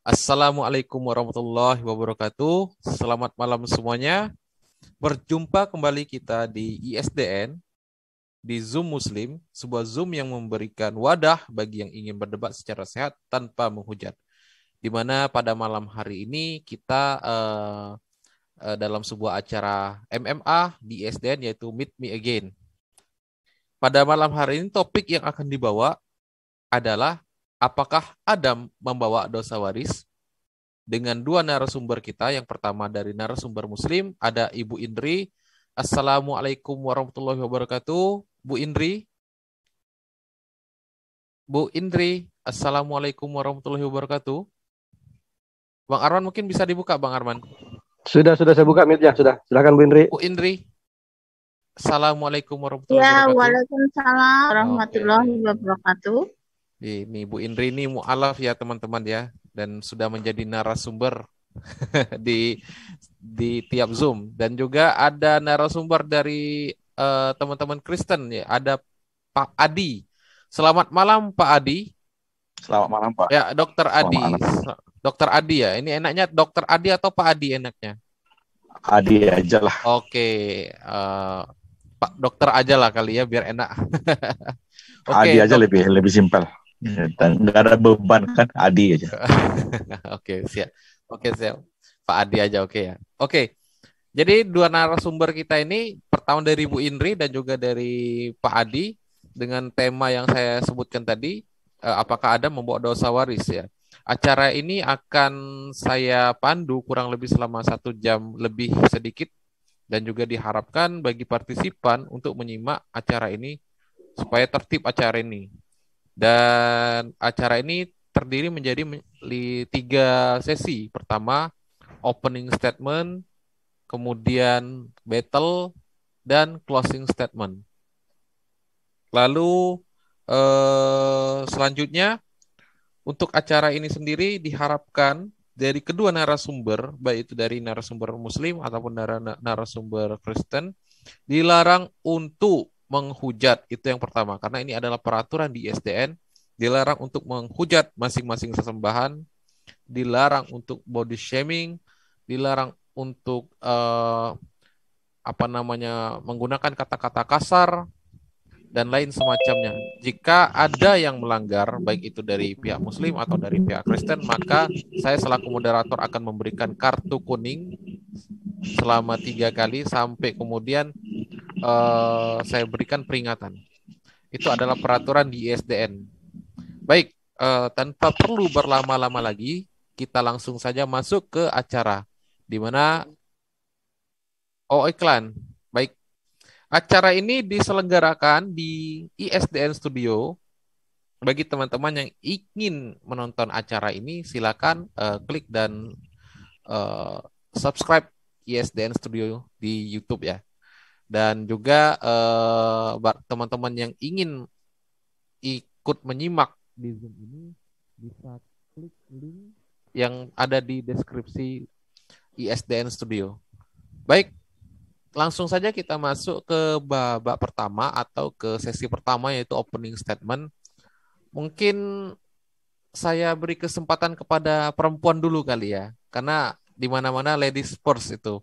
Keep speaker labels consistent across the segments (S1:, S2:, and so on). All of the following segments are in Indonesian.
S1: Assalamualaikum warahmatullahi wabarakatuh. Selamat malam semuanya. Berjumpa kembali kita di ISDN, di Zoom Muslim, sebuah Zoom yang memberikan wadah bagi yang ingin berdebat secara sehat tanpa menghujat. Di mana pada malam hari ini kita dalam sebuah acara MMA di ISDN yaitu Meet Me Again. Pada malam hari ini topik yang akan dibawa adalah apakah Adam membawa dosa waris? Dengan dua narasumber kita. Yang pertama dari narasumber Muslim, ada Ibu Indri. Assalamualaikum warahmatullahi wabarakatuh. Bu Indri. Bu Indri, Assalamualaikum warahmatullahi wabarakatuh. Bang Arman mungkin bisa dibuka, Bang Arman.
S2: Sudah saya buka mic-nya, sudah. Silakan Bu Indri.
S1: Bu Indri. Assalamualaikum warahmatullahi wabarakatuh.
S3: Waalaikumsalam warahmatullahi wabarakatuh.
S1: Ini Bu Indri ini mu'alaf ya teman-teman ya, dan sudah menjadi narasumber di tiap Zoom. Dan juga ada narasumber dari teman-teman Kristen ya, ada Pak Adi. Selamat malam Pak Adi.
S4: Selamat malam Pak.
S1: Ya, Dokter Adi. Dokter Adi ya. Ini enaknya Dokter Adi atau Pak Adi enaknya?
S4: Adi aja lah.
S1: Oke, Pak Dokter aja lah kali ya biar enak.
S4: Adi aja lebih simpel. Dan nggak ada beban kan, Adi aja.
S1: Oke, siap. Oke, siap. Pak Adi aja, oke ya. Oke. Jadi dua narasumber kita ini, pertama dari Bu Indri dan juga dari Pak Adi, dengan tema yang saya sebutkan tadi, apakah Adam membawa dosa waris ya. Acara ini akan saya pandu kurang lebih selama 1 jam lebih sedikit, dan juga diharapkan bagi partisipan untuk menyimak acara ini supaya tertib acara ini. Dan acara ini terdiri menjadi 3 sesi. Pertama, opening statement, kemudian battle, dan closing statement. Lalu selanjutnya, untuk acara ini sendiri diharapkan dari kedua narasumber, baik itu dari narasumber Muslim ataupun narasumber Kristen, dilarang untuk menghujat. Itu yang pertama, karena ini adalah peraturan di ISDN, dilarang untuk menghujat masing-masing sesembahan, dilarang untuk body shaming, dilarang untuk menggunakan kata-kata kasar dan lain semacamnya. Jika ada yang melanggar, baik itu dari pihak Muslim atau dari pihak Kristen, maka saya selaku moderator akan memberikan kartu kuning selama 3 kali sampai kemudian saya berikan peringatan. Itu adalah peraturan di ISDN. Baik, tanpa perlu berlama-lama lagi, kita langsung saja masuk ke acara. Di mana iklan. Baik. Acara ini diselenggarakan di ISDN Studio. Bagi teman-teman yang ingin menonton acara ini, silakan klik dan subscribe ISDN Studio di YouTube ya. Dan juga teman-teman yang ingin ikut menyimak di Zoom ini bisa klik link yang ada di deskripsi ISDN Studio. Baik, langsung saja kita masuk ke babak pertama atau ke sesi pertama, yaitu opening statement. Mungkin saya beri kesempatan kepada perempuan dulu kali ya, karena di mana-mana ladies first itu.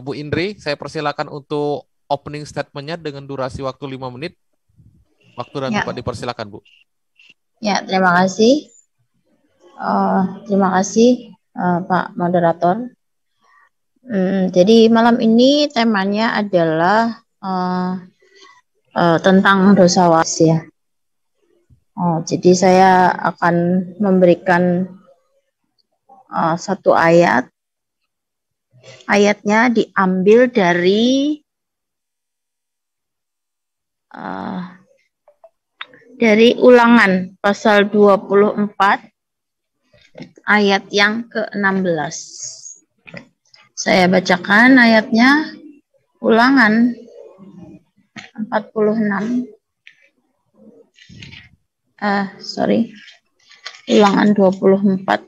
S1: Bu Indri, saya persilakan untuk opening statementnya dengan durasi waktu 5 menit. Waktu dan tempat dipersilakan, Bu.
S3: Ya, terima kasih. Terima kasih Pak Moderator. Jadi malam ini temanya adalah tentang dosa waris ya. Jadi saya akan memberikan satu ayat. Ayatnya diambil dari Ulangan pasal 24 ayat yang ke-16. Saya bacakan ayatnya. Ulangan 46. Ulangan 24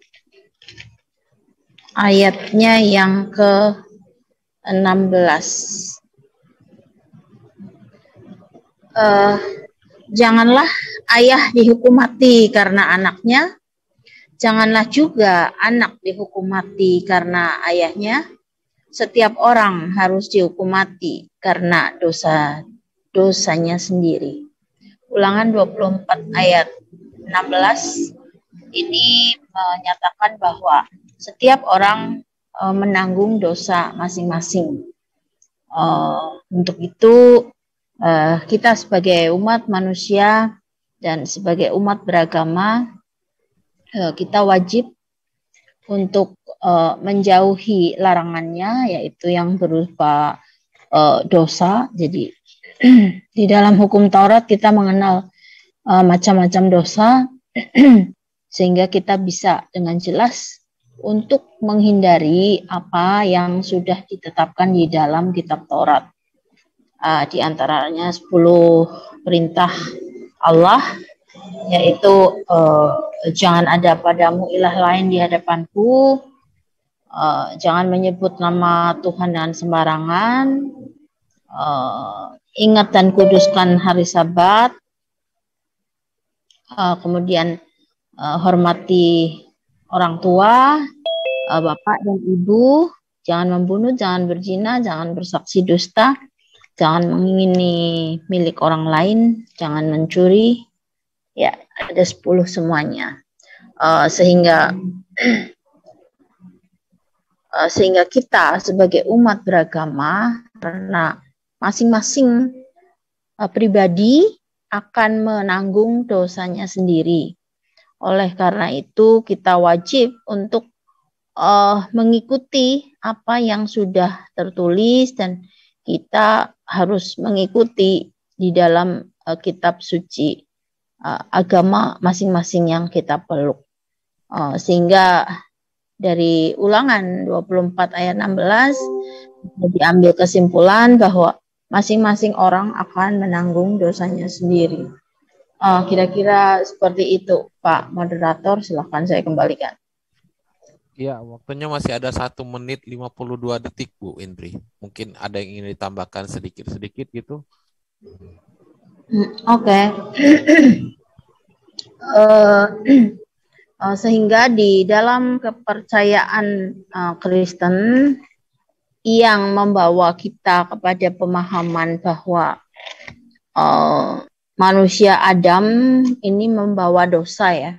S3: ayatnya yang ke-16. Janganlah ayah dihukum mati karena anaknya, Janganlah juga anak dihukum mati karena ayahnya. Setiap orang harus dihukum mati karena dosanya sendiri. Ulangan 24 ayat 16 ini menyatakan bahwa setiap orang menanggung dosa masing-masing. Untuk itu kita sebagai umat manusia dan sebagai umat beragama kita wajib untuk menjauhi larangannya, yaitu yang berupa dosa. Jadi di dalam hukum Taurat kita mengenal macam-macam dosa sehingga kita bisa dengan jelas untuk menghindari apa yang sudah ditetapkan di dalam kitab Taurat. Di antaranya 10 perintah Allah, yaitu jangan ada padamu ilah lain di hadapanku, jangan menyebut nama Tuhan dengan sembarangan, ingat dan kuduskan hari Sabat, kemudian hormati orang tua, bapak dan ibu, jangan membunuh, jangan berzina, jangan bersaksi dusta, jangan mengingini milik orang lain, jangan mencuri. Ya, ada 10 semuanya. Sehingga kita sebagai umat beragama, karena masing-masing pribadi akan menanggung dosanya sendiri. Oleh karena itu kita wajib untuk mengikuti apa yang sudah tertulis, dan kita harus mengikuti di dalam kitab suci agama masing-masing yang kita peluk. Sehingga dari Ulangan 24 ayat 16 diambil kesimpulan bahwa masing-masing orang akan menanggung dosanya sendiri. Kira-kira seperti itu, Pak Moderator, silakan saya kembalikan.
S1: Ya, waktunya masih ada 1 menit 52 detik, Bu Indri. Mungkin ada yang ingin ditambahkan sedikit-sedikit gitu.
S3: Oke. Sehingga di dalam kepercayaan Kristen yang membawa kita kepada pemahaman bahwa manusia Adam ini membawa dosa, ya.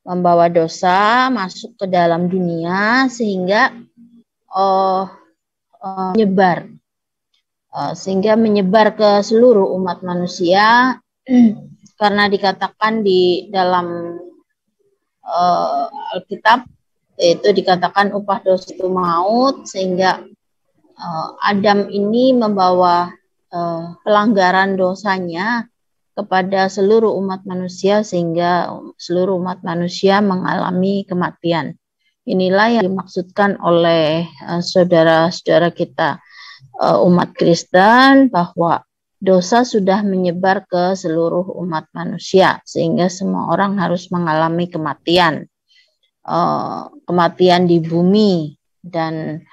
S3: Membawa dosa masuk ke dalam dunia sehingga menyebar. Sehingga menyebar ke seluruh umat manusia, karena dikatakan di dalam Alkitab, yaitu dikatakan upah dosa itu maut, sehingga Adam ini membawa pelanggaran dosanya kepada seluruh umat manusia, sehingga seluruh umat manusia mengalami kematian. Inilah yang dimaksudkan oleh saudara-saudara kita umat Kristen, bahwa dosa sudah menyebar ke seluruh umat manusia, sehingga semua orang harus mengalami kematian. Kematian di bumi, dan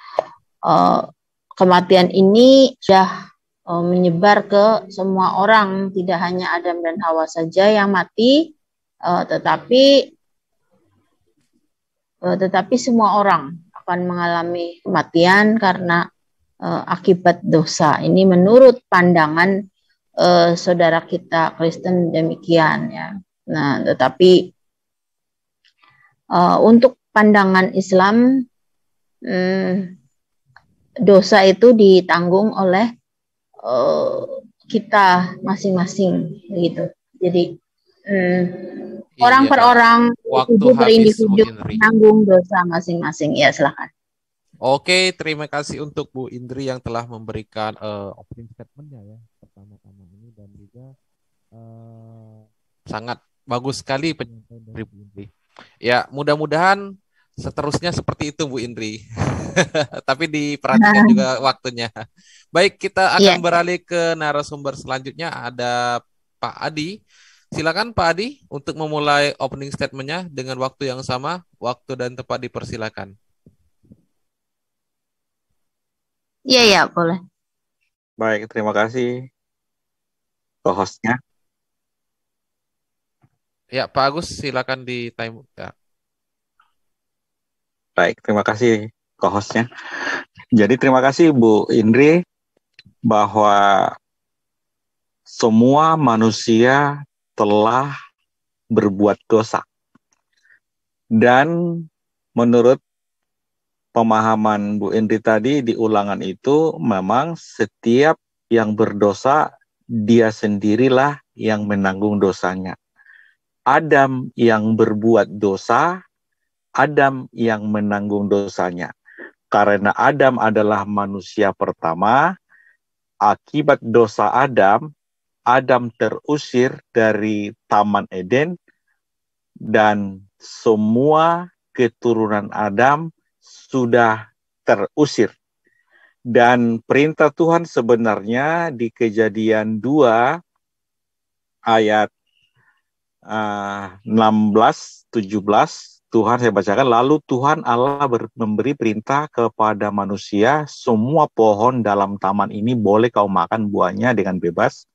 S3: kematian ini sudah menyebar ke semua orang, tidak hanya Adam dan Hawa saja yang mati, tetapi semua orang akan mengalami kematian karena akibat dosa. Ini menurut pandangan saudara kita Kristen demikian, ya. Nah, tetapi untuk pandangan Islam, dosa itu ditanggung oleh kita masing-masing, gitu. Jadi orang per orang, individu per individu menanggung dosa masing-masing. Ya, silakan.
S1: Oke, terima kasih untuk Bu Indri yang telah memberikan opening statement-nya, ya, pertama-tama ini, dan juga sangat bagus sekali penyampaian dari Bu Indri. Ya, mudah-mudahan seterusnya seperti itu, Bu Indri. Tapi diperhatikan juga waktunya. Baik, kita akan beralih ke narasumber selanjutnya. Ada Pak Adi. Silakan Pak Adi untuk memulai opening statement-nya dengan waktu yang sama. Waktu dan tempat dipersilakan.
S3: Iya, boleh.
S4: Baik, terima kasih co-hostnya.
S1: Ya, Pak Agus, silakan di time. Ya.
S4: Baik, terima kasih co-hostnya. Jadi terima kasih Bu Indri bahwa semua manusia telah berbuat dosa. Dan menurut pemahaman Bu Indri tadi di ulangan itu memang setiap yang berdosa dia sendirilah yang menanggung dosanya. Adam yang berbuat dosa, Adam yang menanggung dosanya. Karena Adam adalah manusia pertama, akibat dosa Adam, Adam terusir dari Taman Eden dan semua keturunan Adam sudah terusir. Dan perintah Tuhan sebenarnya di Kejadian 2 ayat 16-17, Tuhan saya bacakan, lalu Tuhan Allah memberi perintah kepada manusia, semua pohon dalam taman ini boleh kau makan buahnya dengan bebas,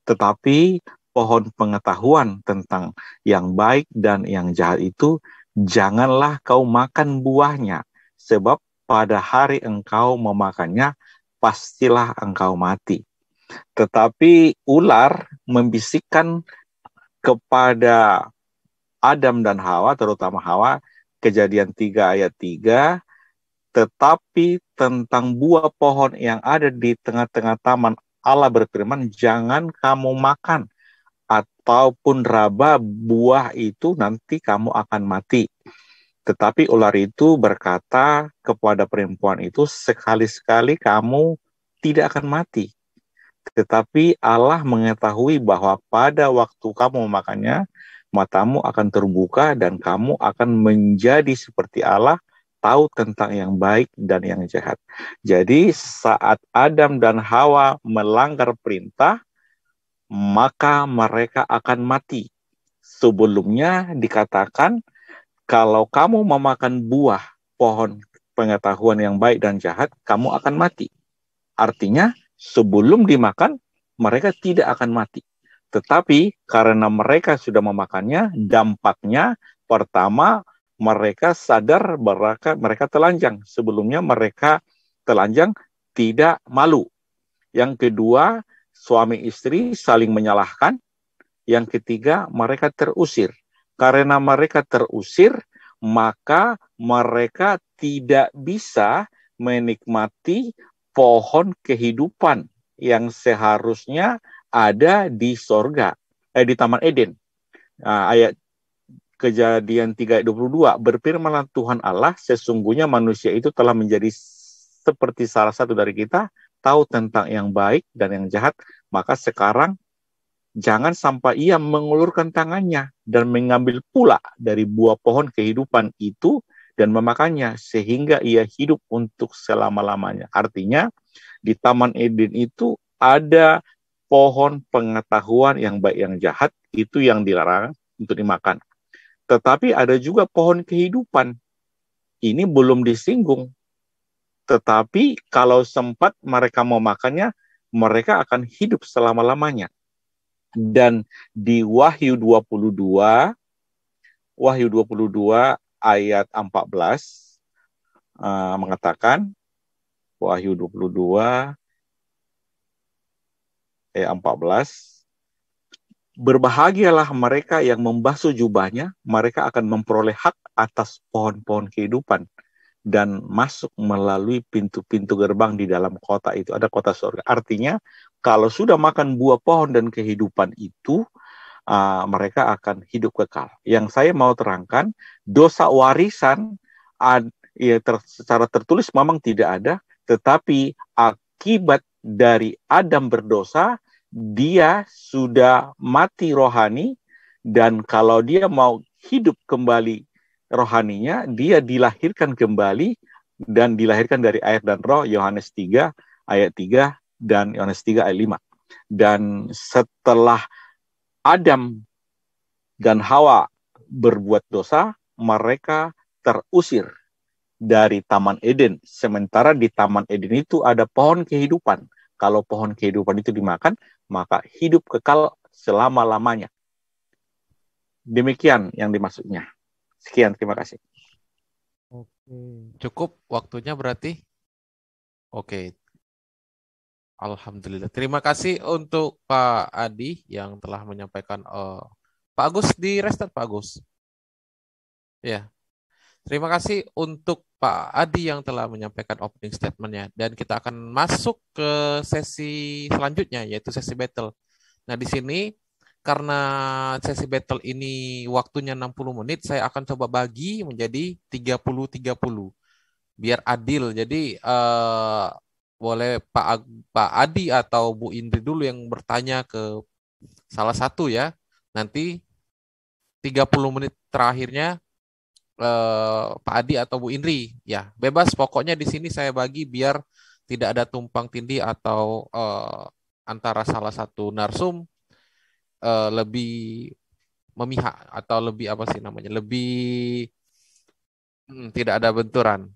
S4: tetapi pohon pengetahuan tentang yang baik dan yang jahat itu janganlah kau makan buahnya, sebab pada hari engkau memakannya pastilah engkau mati. Tetapi ular membisikkan kepada Adam dan Hawa, terutama Hawa, Kejadian 3 ayat 3, tetapi tentang buah pohon yang ada di tengah-tengah taman, Allah berfirman, jangan kamu makan, ataupun raba buah itu nanti kamu akan mati. Tetapi ular itu berkata kepada perempuan itu, sekali-sekali kamu tidak akan mati. Tetapi Allah mengetahui bahwa pada waktu kamu memakannya, matamu akan terbuka dan kamu akan menjadi seperti Allah, tahu tentang yang baik dan yang jahat. Jadi saat Adam dan Hawa melanggar perintah, maka mereka akan mati. Sebelumnya dikatakan, kalau kamu memakan buah pohon pengetahuan yang baik dan jahat, kamu akan mati. Artinya, sebelum dimakan, mereka tidak akan mati. Tetapi karena mereka sudah memakannya, dampaknya pertama, mereka sadar mereka telanjang. Sebelumnya mereka telanjang tidak malu. Yang kedua, suami istri saling menyalahkan. Yang ketiga, mereka terusir. Karena mereka terusir, maka mereka tidak bisa menikmati pohon kehidupan yang seharusnya ada di sorga, di Taman Eden. Ayat Kejadian 3 ayat 22, berfirmanlah Tuhan Allah, sesungguhnya manusia itu telah menjadi seperti salah satu dari kita, tahu tentang yang baik dan yang jahat, maka sekarang jangan sampai ia mengulurkan tangannya dan mengambil pula dari buah pohon kehidupan itu dan memakannya sehingga ia hidup untuk selama-lamanya. Artinya di Taman Eden itu ada pohon pengetahuan yang baik yang jahat, itu yang dilarang untuk dimakan. Tetapi ada juga pohon kehidupan. Ini belum disinggung. Tetapi kalau sempat mereka mau makannya, mereka akan hidup selama-lamanya. Dan di Wahyu 22 ayat 14 mengatakan, Wahyu 22 ayat 14, berbahagialah mereka yang membasuh jubahnya, mereka akan memperoleh hak atas pohon-pohon kehidupan dan masuk melalui pintu-pintu gerbang di dalam kota itu. Ada kota surga. Artinya, kalau sudah makan buah pohon dan kehidupan itu, mereka akan hidup kekal. Yang saya mau terangkan, dosa warisan secara tertulis memang tidak ada, tetapi akibat dari Adam berdosa, dia sudah mati rohani, dan kalau dia mau hidup kembali rohaninya, dia dilahirkan kembali, dan dilahirkan dari air dan roh, Yohanes 3 ayat 3 dan Yohanes 3 ayat 5. Dan setelah Adam dan Hawa berbuat dosa, mereka terusir dari Taman Eden. Sementara di Taman Eden itu ada pohon kehidupan. Kalau pohon kehidupan itu dimakan, maka hidup kekal selama-lamanya. Demikian yang dimaksudnya. Sekian, terima kasih.
S1: Cukup waktunya berarti? Oke, Alhamdulillah. Terima kasih untuk Pak Adi yang telah menyampaikan. Pak Agus di restart, Pak Agus. Ya, terima kasih untuk Pak Adi yang telah menyampaikan opening statement-nya. Dan kita akan masuk ke sesi selanjutnya, yaitu sesi battle. Nah, di sini karena sesi battle ini waktunya 60 menit, saya akan coba bagi menjadi 30-30. Biar adil. Jadi boleh Pak Adi atau Bu Indri dulu yang bertanya ke salah satu ya. Nanti 30 menit terakhirnya Pak Adi atau Bu Indri. Ya, bebas. Pokoknya di sini saya bagi biar tidak ada tumpang tindih atau antara salah satu narsum lebih memihak atau lebih apa sih namanya? Lebih tidak ada benturan.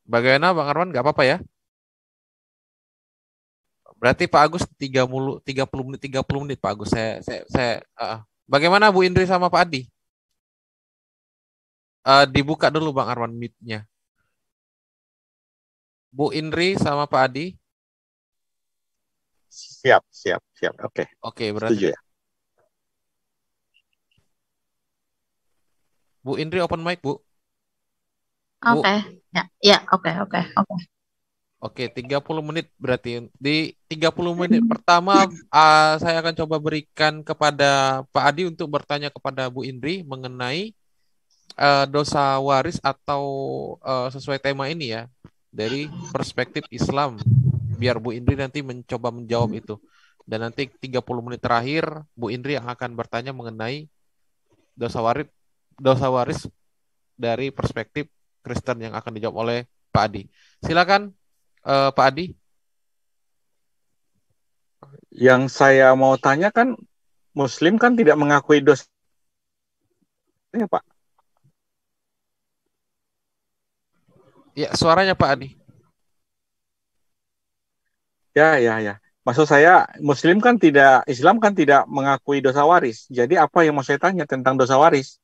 S1: Bagaimana Bang Arman? Nggak apa-apa ya? Berarti Pak Agus 30 menit 30 menit Pak Agus. Bagaimana Bu Indri sama Pak Adi? Dibuka dulu Bang Arman mic-nya. Bu Indri sama Pak Adi.
S4: Siap. Oke.
S1: Oke, berarti
S4: Setuju ya.
S1: Bu Indri open mic, Bu.
S3: Oke. Ya, oke.
S1: Oke, 30 menit berarti. Di 30 menit pertama saya akan coba berikan kepada Pak Adi untuk bertanya kepada Bu Indri mengenai dosa waris atau sesuai tema ini ya, dari perspektif Islam. Biar Bu Indri nanti mencoba menjawab itu. Dan nanti 30 menit terakhir Bu Indri yang akan bertanya mengenai dosa waris dari perspektif Kristen yang akan dijawab oleh Pak Adi. Silakan Pak Adi.
S4: Yang saya mau tanya kan, Muslim kan tidak mengakui dosanya, Pak.
S1: Ya, suaranya Pak Adi.
S4: Ya. Maksud saya, Islam kan tidak mengakui dosa waris. Jadi apa yang mau saya tanya tentang dosa waris?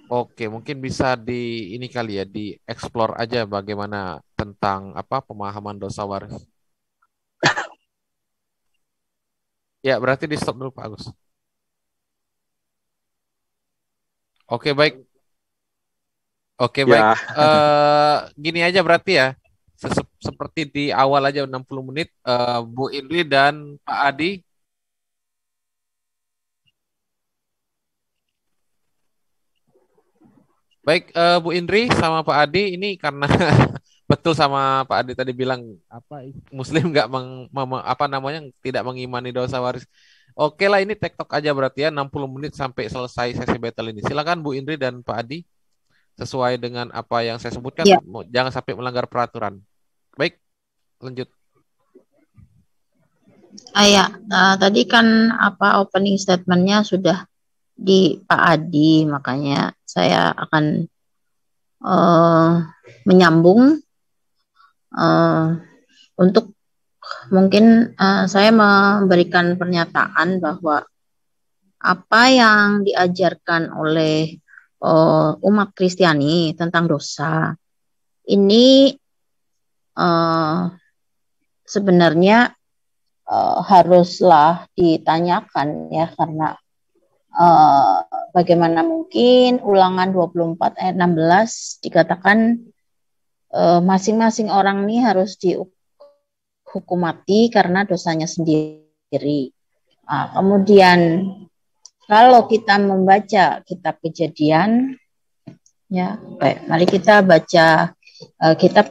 S1: Oke, mungkin bisa ini kali ya, di explore aja bagaimana tentang pemahaman dosa waris. Ya, berarti di stop dulu Pak Agus. Oke, baik.
S4: Ya.
S1: Gini aja berarti ya. Seperti di awal aja 60 menit Bu Indri dan Pak Adi. Baik, Bu Indri sama Pak Adi ini karena betul sama Pak Adi tadi bilang Muslim nggak tidak mengimani dosa waris. Oke lah, ini tektok aja berarti ya 60 menit sampai selesai sesi battle ini. Silakan Bu Indri dan Pak Adi sesuai dengan apa yang saya sebutkan,
S3: Ya.
S1: Jangan sampai melanggar peraturan. Baik, lanjut.
S3: Tadi kan opening statementnya sudah di Pak Adi, makanya saya akan menyambung untuk mungkin saya memberikan pernyataan bahwa apa yang diajarkan oleh umat Kristiani tentang dosa ini sebenarnya haruslah ditanyakan ya, karena bagaimana mungkin Ulangan 24 ayat 16 dikatakan masing-masing orang ini harus dihukum mati karena dosanya sendiri. Kemudian kalau kita membaca kitab Kejadian, ya, baik, mari kita baca kitab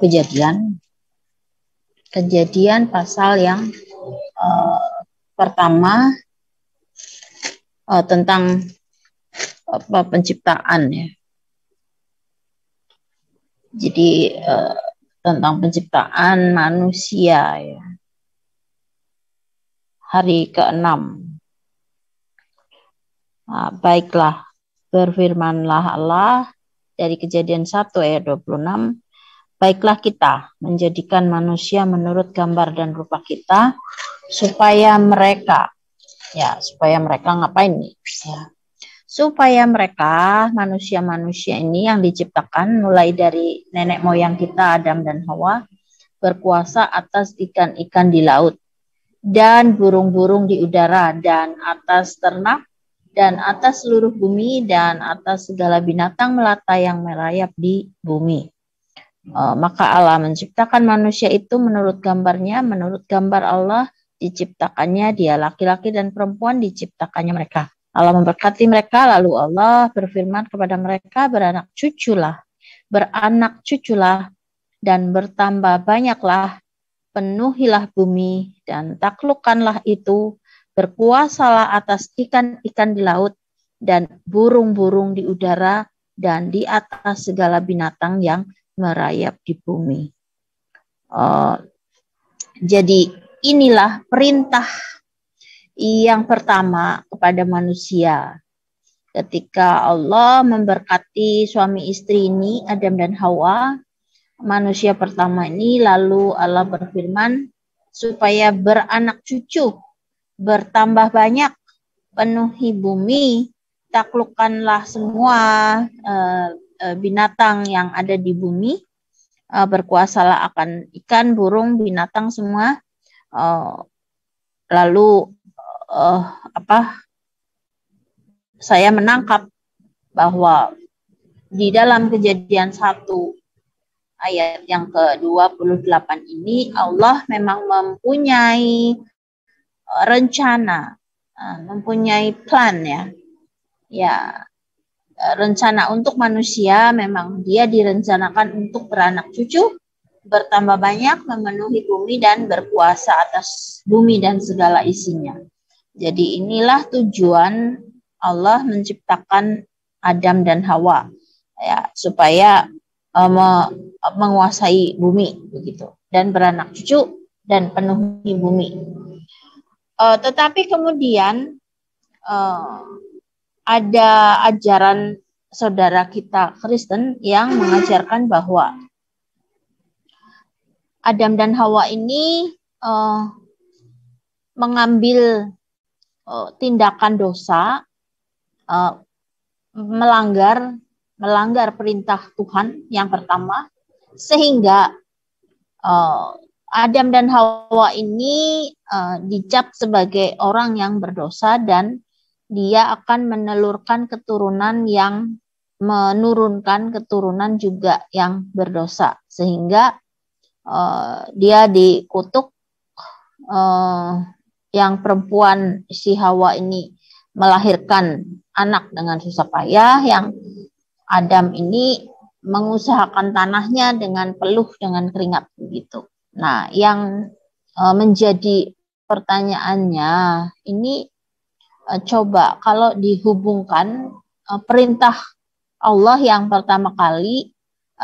S3: Kejadian pasal yang pertama tentang penciptaan ya. Jadi tentang penciptaan manusia ya. Hari ke-6. Baiklah, berfirmanlah Allah dari Kejadian 1 ayat 26. Baiklah kita menjadikan manusia menurut gambar dan rupa kita, supaya mereka ngapain nih? Ya, supaya mereka, manusia-manusia ini yang diciptakan mulai dari nenek moyang kita Adam dan Hawa, berkuasa atas ikan-ikan di laut dan burung-burung di udara dan atas ternak dan atas seluruh bumi dan atas segala binatang melata yang merayap di bumi. Maka Allah menciptakan manusia itu menurut gambarnya, menurut gambar Allah diciptakannya, dia laki-laki dan perempuan diciptakannya mereka. Allah memberkati mereka, lalu Allah berfirman kepada mereka, beranak cuculah, dan bertambah banyaklah, penuhilah bumi, dan taklukkanlah itu, berkuasalah atas ikan-ikan di laut, dan burung-burung di udara, dan di atas segala binatang yang merayap di bumi. Jadi inilah perintah yang pertama kepada manusia. Ketika Allah memberkati suami istri ini, Adam dan Hawa, manusia pertama ini, lalu Allah berfirman supaya beranak cucu, bertambah banyak, penuhi bumi, taklukkanlah semua binatang yang ada di bumi, berkuasalah akan ikan, burung, binatang semua. Lalu saya menangkap bahwa di dalam Kejadian 1 ayat yang ke-28 ini Allah memang mempunyai rencana, mempunyai plan ya rencana untuk manusia. Memang dia direncanakan untuk beranak cucu, bertambah banyak, memenuhi bumi dan berkuasa atas bumi dan segala isinya. Jadi inilah tujuan Allah menciptakan Adam dan Hawa, ya, supaya menguasai bumi begitu dan beranak cucu dan penuhi bumi. Tetapi kemudian ada ajaran saudara kita Kristen yang mengajarkan bahwa Adam dan Hawa ini mengambil tindakan dosa, melanggar perintah Tuhan yang pertama, sehingga Adam dan Hawa ini dicap sebagai orang yang berdosa, dan dia akan menelurkan keturunan yang menurunkan keturunan juga yang berdosa, sehingga dia dikutuk. Yang perempuan si Hawa ini melahirkan anak dengan susah payah, yang Adam ini mengusahakan tanahnya dengan peluh, dengan keringat begitu. Nah, yang menjadi pertanyaannya ini, coba kalau dihubungkan perintah Allah yang pertama kali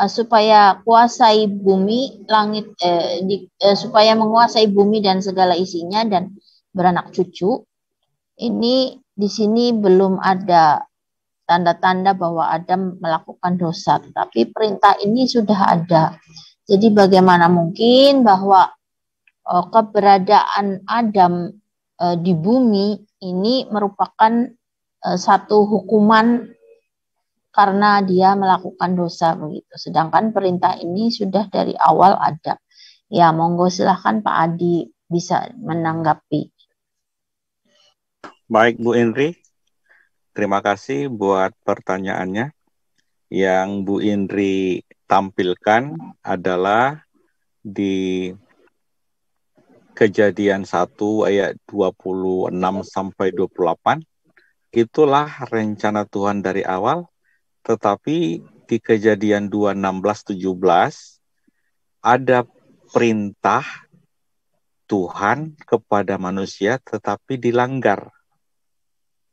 S3: supaya kuasai bumi, langit, supaya menguasai bumi dan segala isinya dan beranak cucu, ini di sini belum ada tanda-tanda bahwa Adam melakukan dosa, tapi perintah ini sudah ada. Jadi bagaimana mungkin bahwa keberadaan Adam di bumi ini merupakan satu hukuman karena dia melakukan dosa begitu. Sedangkan perintah ini sudah dari awal ada. Ya, monggo silahkan Pak Adi bisa menanggapi.
S4: Baik, Bu Indri. Terima kasih buat pertanyaannya. Yang Bu Indri tampilkan adalah di Kejadian 1 ayat 26 sampai 28. Itulah rencana Tuhan dari awal. Tetapi di Kejadian 2, 16, 17 ada perintah Tuhan kepada manusia tetapi dilanggar.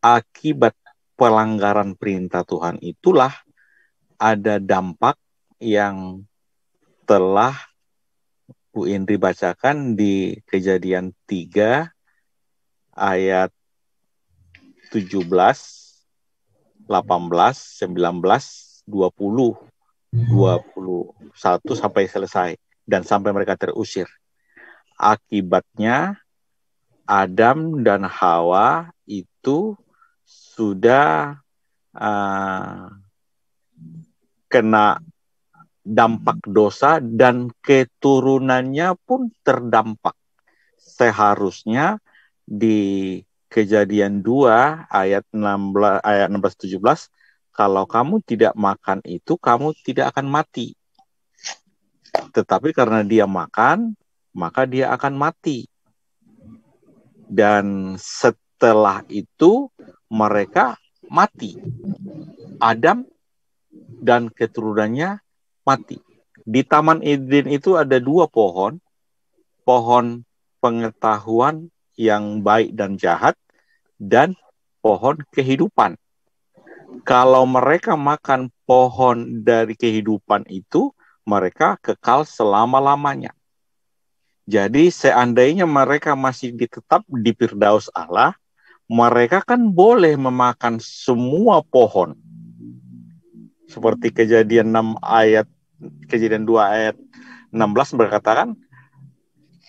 S4: Akibat pelanggaran perintah Tuhan itulah ada dampak yang telah Bu Indri bacakan di Kejadian 3 ayat 17, 18, 19, 20, 21 sampai selesai dan sampai mereka terusir. Akibatnya Adam dan Hawa itu sudah kena dampak dosa dan keturunannya pun terdampak. Seharusnya di Kejadian 2 ayat 16-17, kalau kamu tidak makan itu, kamu tidak akan mati. Tetapi karena dia makan, maka dia akan mati. Dan setelah itu mereka mati. Adam dan keturunannya mati. Di Taman Eden itu ada 2 pohon. Pohon pengetahuan yang baik dan jahat, dan pohon kehidupan. Kalau mereka makan pohon dari kehidupan itu, mereka kekal selama-lamanya. Jadi seandainya mereka masih tetap di Firdaus Allah, mereka kan boleh memakan semua pohon. Seperti Kejadian 2 ayat 16 berkatakan,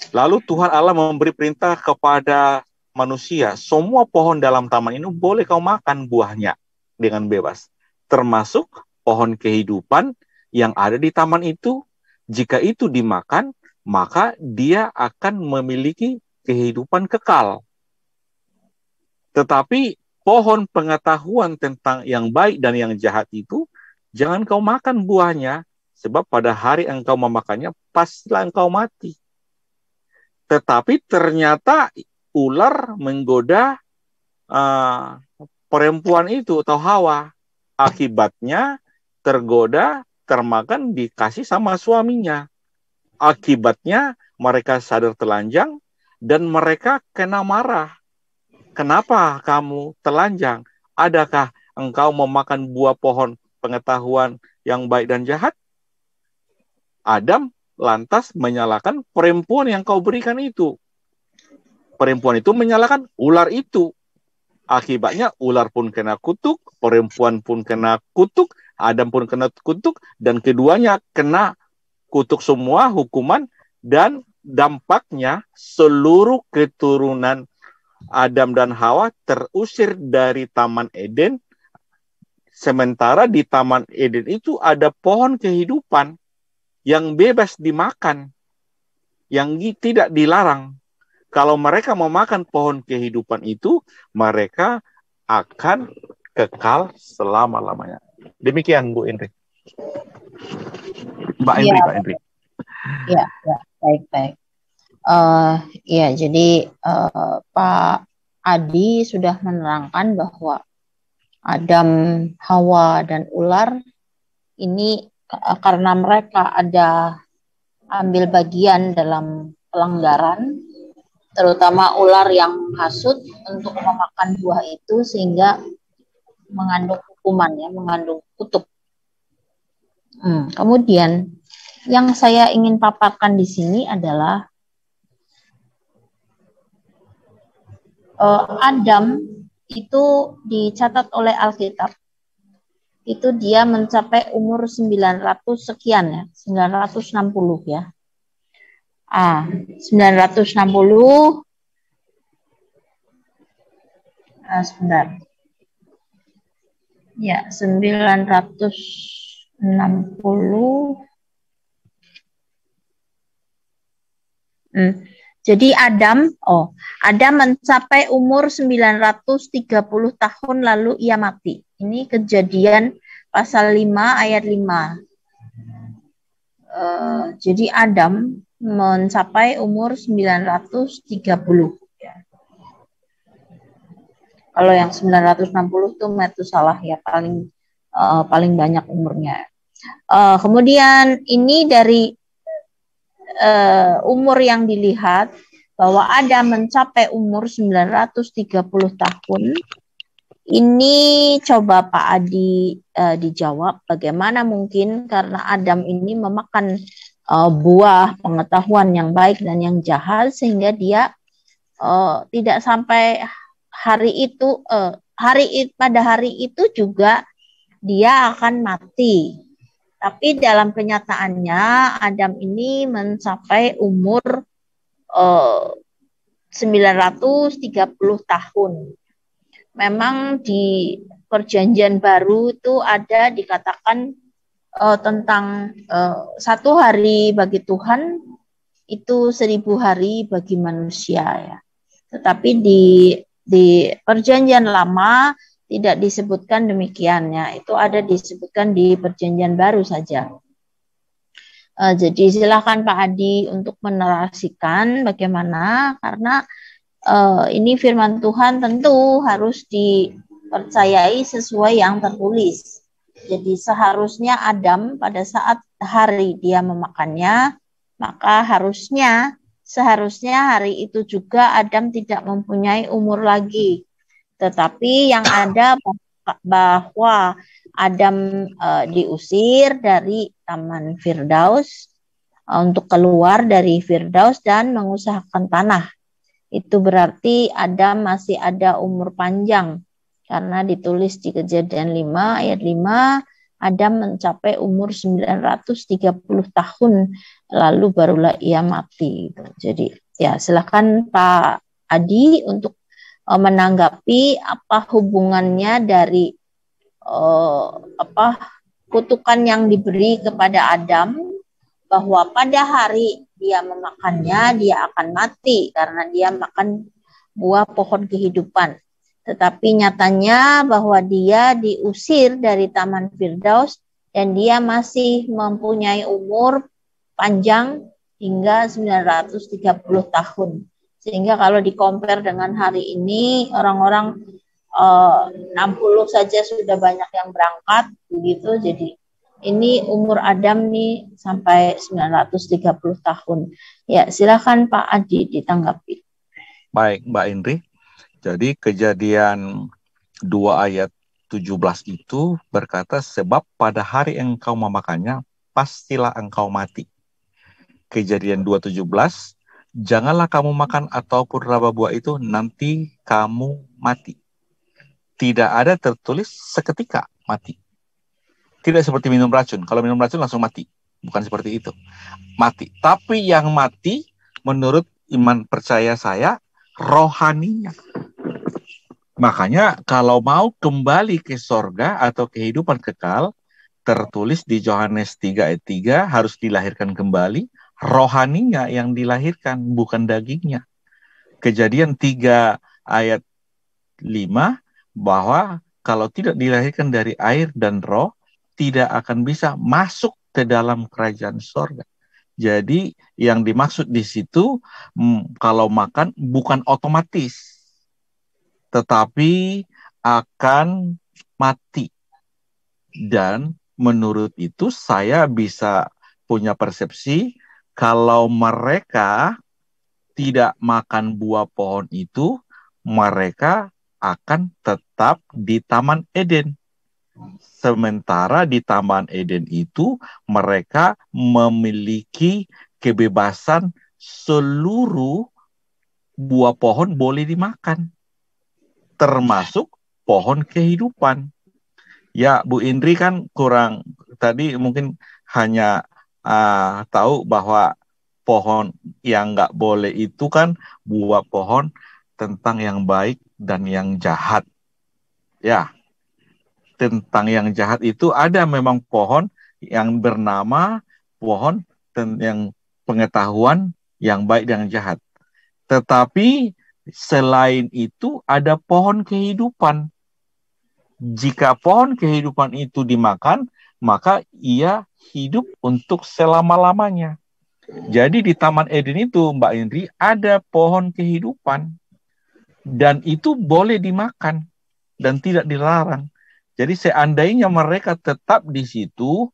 S4: lalu Tuhan Allah memberi perintah kepada manusia, semua pohon dalam taman ini boleh kau makan buahnya dengan bebas, termasuk pohon kehidupan yang ada di taman itu. Jika itu dimakan, maka dia akan memiliki kehidupan kekal. Tetapi pohon pengetahuan tentang yang baik dan yang jahat itu, jangan kau makan buahnya, sebab pada hari engkau memakannya, pastilah engkau mati. Tetapi ternyata ular menggoda perempuan itu atau Hawa. Akibatnya tergoda, termakan, dikasih sama suaminya. Akibatnya mereka sadar telanjang dan mereka kena marah. Kenapa kamu telanjang? Adakah engkau memakan buah pohon pengetahuan yang baik dan jahat? Adam lantas menyalahkan perempuan yang kau berikan itu. Perempuan itu menyalahkan ular itu. Akibatnya ular pun kena kutuk, perempuan pun kena kutuk, Adam pun kena kutuk, dan keduanya kena kutuk semua hukuman, dan dampaknya seluruh keturunan Adam dan Hawa terusir dari Taman Eden. Sementara di Taman Eden itu ada pohon kehidupan yang bebas dimakan, yang tidak dilarang. Kalau mereka memakan pohon kehidupan itu, mereka akan kekal selama-lamanya. Demikian Bu Indri. Mbak Indri.
S3: Ya, baik. Ya, jadi Pak Adi sudah menerangkan bahwa Adam, Hawa, dan ular ini karena mereka ada ambil bagian dalam pelanggaran, terutama ular yang menghasut untuk memakan buah itu sehingga mengandung hukuman, ya, mengandung kutuk. Kemudian yang saya ingin paparkan di sini adalah Adam itu dicatat oleh Alkitab itu dia mencapai umur 900 sekian, ya, 960 ya. 960 sebentar. Ya, 960. Jadi Adam mencapai umur 930 tahun lalu ia mati. Ini Kejadian pasal 5 ayat 5. Jadi Adam mencapai umur 930. Ya. Kalau yang 960 itu Metusalah, ya, paling banyak umurnya. Kemudian ini dari umur yang dilihat bahwa Adam mencapai umur 930 tahun. Ini coba Pak Adi dijawab bagaimana mungkin karena Adam ini memakan buah pengetahuan yang baik dan yang jahat sehingga dia tidak sampai pada hari itu juga dia akan mati. Tapi dalam kenyataannya Adam ini mencapai umur 930 tahun. memang di Perjanjian Baru itu ada dikatakan tentang 1 hari bagi Tuhan itu 1000 hari bagi manusia ya. Tetapi di Perjanjian Lama tidak disebutkan demikian ya. Itu ada disebutkan di Perjanjian Baru saja. Jadi silakan Pak Adi untuk menarasikan bagaimana, karena ini firman Tuhan tentu harus dipercayai sesuai yang tertulis. Jadi seharusnya Adam pada saat hari dia memakannya, maka seharusnya hari itu juga Adam tidak mempunyai umur lagi. Tetapi yang ada bahwa Adam diusir dari Taman Firdaus untuk keluar dari Firdaus dan mengusahakan tanah. Itu berarti Adam masih ada umur panjang, karena ditulis di Kejadian 5 ayat 5, Adam mencapai umur 930 tahun, lalu barulah ia mati. Jadi ya silakan Pak Adi untuk menanggapi apa hubungannya dari kutukan yang diberi kepada Adam, bahwa pada hari dia memakannya dia akan mati karena dia makan buah pohon kehidupan. Tetapi nyatanya bahwa dia diusir dari Taman Firdaus dan dia masih mempunyai umur panjang hingga 930 tahun. Sehingga kalau di-compare dengan hari ini, orang-orang 60 saja sudah banyak yang berangkat begitu. Jadi ini umur Adam nih sampai 930 tahun. Ya, silakan Pak Adi ditanggapi.
S4: Baik, Mbak Indri. Jadi Kejadian 2 ayat 17 itu berkata, sebab pada hari engkau memakannya, pastilah engkau mati. Kejadian 2:17, janganlah kamu makan ataupun raba buah itu, nanti kamu mati. Tidak ada tertulis seketika mati. Tidak seperti minum racun. Kalau minum racun langsung mati. Bukan seperti itu. Mati. Tapi yang mati, menurut iman percaya saya, rohaninya. Makanya kalau mau kembali ke sorga atau kehidupan kekal, tertulis di Yohanes 3 ayat 3, harus dilahirkan kembali. Rohaninya yang dilahirkan, bukan dagingnya. Kejadian 3 ayat 5, bahwa kalau tidak dilahirkan dari air dan roh, tidak akan bisa masuk ke dalam kerajaan sorga. Jadi yang dimaksud di situ, kalau makan bukan otomatis, tetapi akan mati. Dan menurut itu saya bisa punya persepsi, kalau mereka tidak makan buah pohon itu, mereka akan tetap di Taman Eden. Sementara di Taman Eden itu mereka memiliki kebebasan, seluruh buah pohon boleh dimakan, termasuk pohon kehidupan. Ya, Bu Indri kan kurang, tadi mungkin hanya tahu bahwa pohon yang nggak boleh itu kan buah pohon tentang yang baik dan yang jahat. Ya, tentang yang jahat itu ada memang pohon yang bernama pohon yang pengetahuan yang baik dan yang jahat. Tetapi selain itu ada pohon kehidupan. Jika pohon kehidupan itu dimakan, maka ia hidup untuk selama-lamanya. Jadi di Taman Eden itu, Mbak Indri, ada pohon kehidupan. Dan itu boleh dimakan dan tidak dilarang. Jadi seandainya mereka tetap di situ,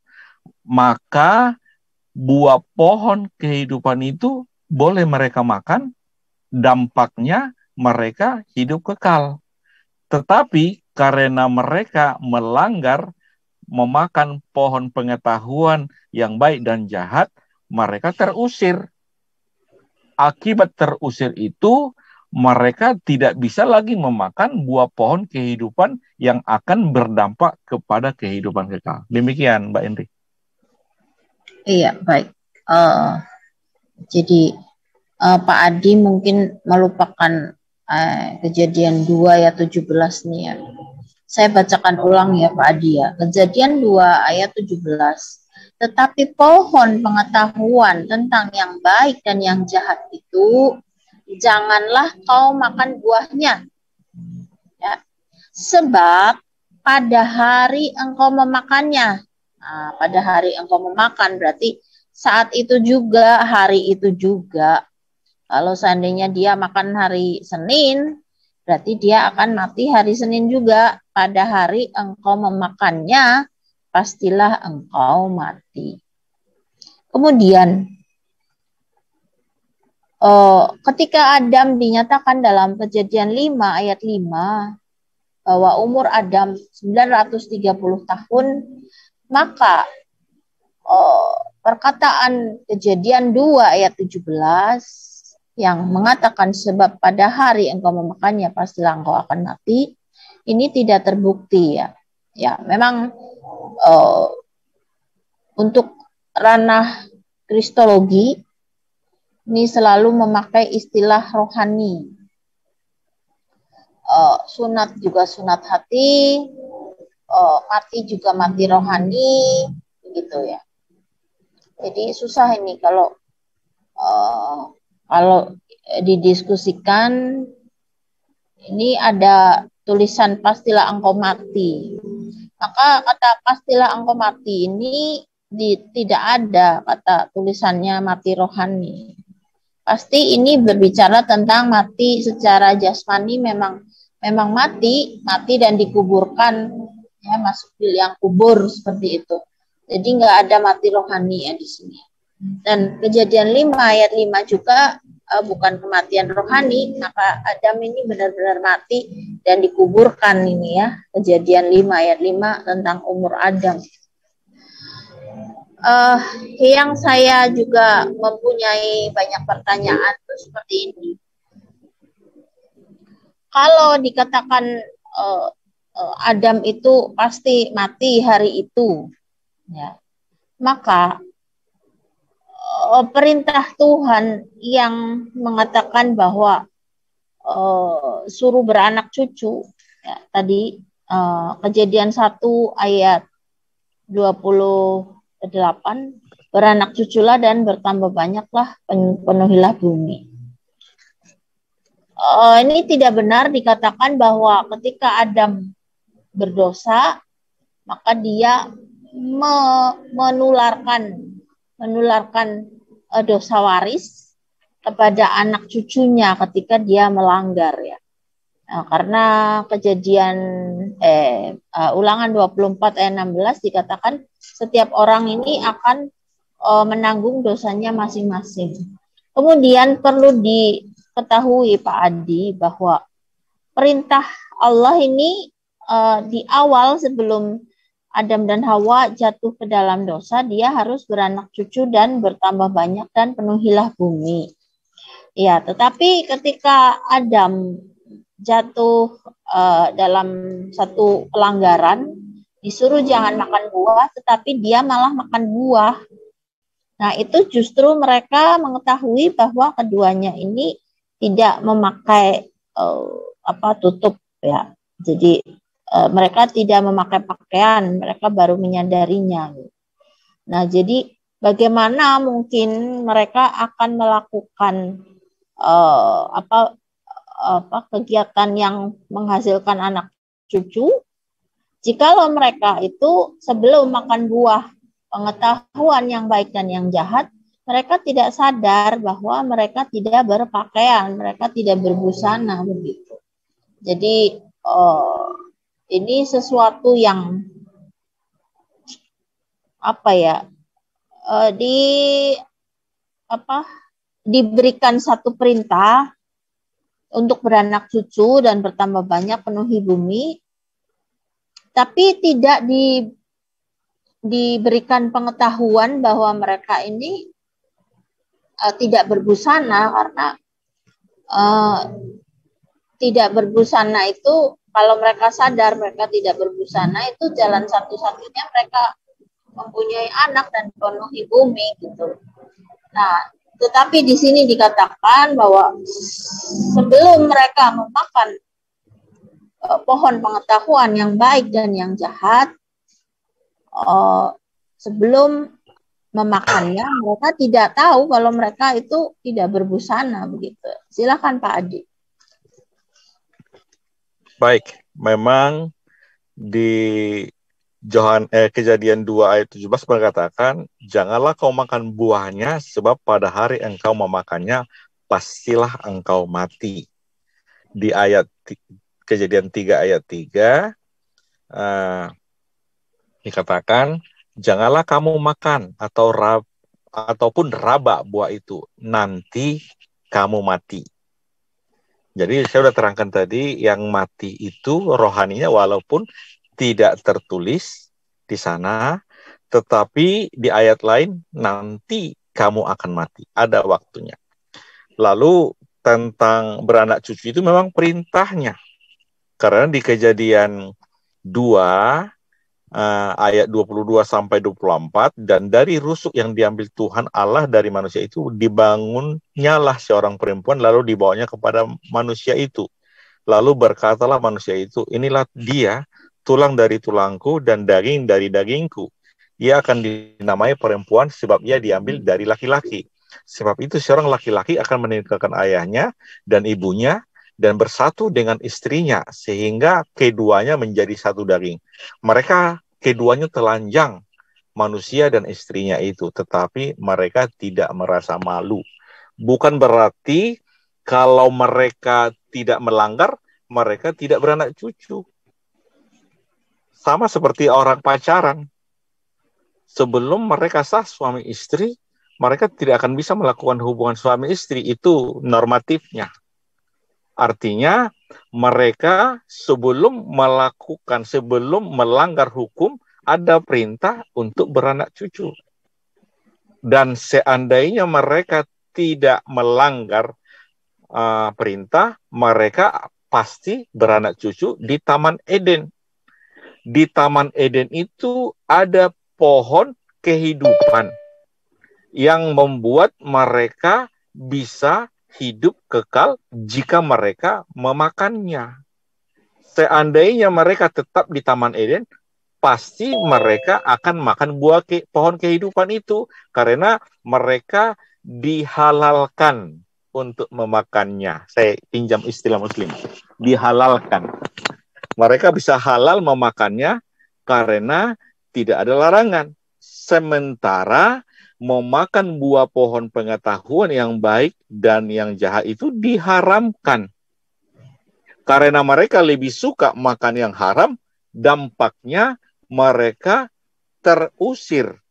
S4: maka buah pohon kehidupan itu boleh mereka makan, dampaknya mereka hidup kekal. Tetapi karena mereka melanggar, memakan pohon pengetahuan yang baik dan jahat, mereka terusir. Akibat terusir itu, mereka tidak bisa lagi memakan buah pohon kehidupan yang akan berdampak kepada kehidupan kekal. Demikian, Mbak Indri.
S3: Iya, baik. Jadi Pak Adi mungkin melupakan Kejadian 2 ayat 17 nih ya. Saya bacakan ulang ya Pak Adi ya. Kejadian 2 ayat 17. Tetapi pohon pengetahuan tentang yang baik dan yang jahat itu, janganlah kau makan buahnya. Ya. Sebab pada hari engkau memakannya. Nah, pada hari engkau memakan berarti saat itu juga, hari itu juga. Kalau seandainya dia makan hari Senin, berarti dia akan mati hari Senin juga. Pada hari engkau memakannya, pastilah engkau mati. Kemudian, ketika Adam dinyatakan dalam Kejadian 5 ayat 5, bahwa umur Adam 930 tahun, maka perkataan Kejadian 2 ayat 17 yang mengatakan sebab pada hari engkau memakannya pastilah engkau akan mati, ini tidak terbukti ya. Ya, memang untuk ranah kristologi ini selalu memakai istilah rohani. Sunat juga sunat hati, mati juga mati rohani, begitu ya. Jadi susah ini kalau didiskusikan. Ini ada tulisan pastilah engkau mati. Maka kata pastilah engkau mati ini tidak ada kata tulisannya mati rohani. Pasti ini berbicara tentang mati secara jasmani, memang mati dan dikuburkan ya, masuk di liang kubur seperti itu. Jadi nggak ada mati rohani ya di sini. Dan Kejadian 5 ayat 5 juga bukan kematian rohani, maka Adam ini benar-benar mati dan dikuburkan ini ya. Kejadian 5 ayat 5 tentang umur Adam. Yang saya juga mempunyai banyak pertanyaan seperti ini. Kalau dikatakan Adam itu pasti mati hari itu, ya, maka perintah Tuhan yang mengatakan bahwa suruh beranak cucu, ya, tadi Kejadian 1 ayat 28, beranak cuculah dan bertambah banyaklah, penuhilah bumi. Ini tidak benar dikatakan bahwa ketika Adam berdosa, maka dia menularkan dosa waris kepada anak cucunya ketika dia melanggar ya. Nah, karena Kejadian Ulangan 24 ayat 16 dikatakan setiap orang ini akan menanggung dosanya masing-masing. Kemudian perlu diketahui Pak Adi bahwa perintah Allah ini di awal sebelum Adam dan Hawa jatuh ke dalam dosa, dia harus beranak cucu dan bertambah banyak dan penuhilah bumi. Ya, tetapi ketika Adam jatuh dalam satu pelanggaran, disuruh jangan makan buah, tetapi dia malah makan buah. Nah, itu justru mereka mengetahui bahwa keduanya ini tidak memakai tutup ya. Jadi mereka tidak memakai pakaian, mereka baru menyadarinya. Nah, jadi bagaimana mungkin mereka akan melakukan kegiatan yang menghasilkan anak cucu jikalau mereka itu sebelum makan buah pengetahuan yang baik dan yang jahat, mereka tidak sadar bahwa mereka tidak berpakaian, mereka tidak berbusana begitu. Jadi ini sesuatu yang diberikan satu perintah untuk beranak cucu dan bertambah banyak penuhi bumi, tapi tidak diberikan pengetahuan bahwa mereka ini tidak berbusana, karena tidak berbusana itu kalau mereka sadar mereka tidak berbusana, itu jalan satu-satunya mereka mempunyai anak dan penuhi bumi gitu. Nah, Tetapi di sini dikatakan bahwa sebelum mereka memakan pohon pengetahuan yang baik dan yang jahat, sebelum memakannya mereka tidak tahu kalau mereka itu tidak berbusana begitu. Silakan Pak Adi.
S4: Baik, memang di Kejadian 2 ayat 17 mengatakan, janganlah kau makan buahnya, sebab pada hari engkau memakannya, pastilah engkau mati. Di Kejadian 3 ayat 3, dikatakan, janganlah kamu makan ataupun raba buah itu, nanti kamu mati. Jadi saya sudah terangkan tadi, yang mati itu rohaninya walaupun tidak tertulis di sana, tetapi di ayat lain nanti kamu akan mati, ada waktunya. Lalu tentang beranak cucu itu memang perintahnya, karena di Kejadian 2 ayat 22 sampai 24, dan dari rusuk yang diambil Tuhan Allah dari manusia itu dibangunnyalah seorang perempuan, lalu dibawanya kepada manusia itu. Lalu berkatalah manusia itu, inilah dia, tulang dari tulangku dan daging dari dagingku. Ia akan dinamai perempuan sebab ia diambil dari laki-laki. Sebab itu seorang laki-laki akan meninggalkan ayahnya dan ibunya dan bersatu dengan istrinya, sehingga keduanya menjadi satu daging. Mereka keduanya telanjang, manusia dan istrinya itu, tetapi mereka tidak merasa malu. Bukan berarti kalau mereka tidak melanggar, mereka tidak beranak cucu. Sama seperti orang pacaran. Sebelum mereka sah suami istri, mereka tidak akan bisa melakukan hubungan suami istri. Itu normatifnya. Artinya mereka sebelum melanggar hukum, ada perintah untuk beranak cucu. Dan seandainya mereka tidak melanggar perintah, mereka pasti beranak cucu di Taman Eden. Di Taman Eden itu ada pohon kehidupan yang membuat mereka bisa hidup kekal jika mereka memakannya. Seandainya mereka tetap di Taman Eden, pasti mereka akan makan buah pohon kehidupan itu, karena mereka dihalalkan untuk memakannya. Saya pinjam istilah Muslim, dihalalkan. Mereka bisa halal memakannya karena tidak ada larangan. Sementara memakan buah pohon pengetahuan yang baik dan yang jahat itu diharamkan. Karena mereka lebih suka makan yang haram, dampaknya mereka terusir.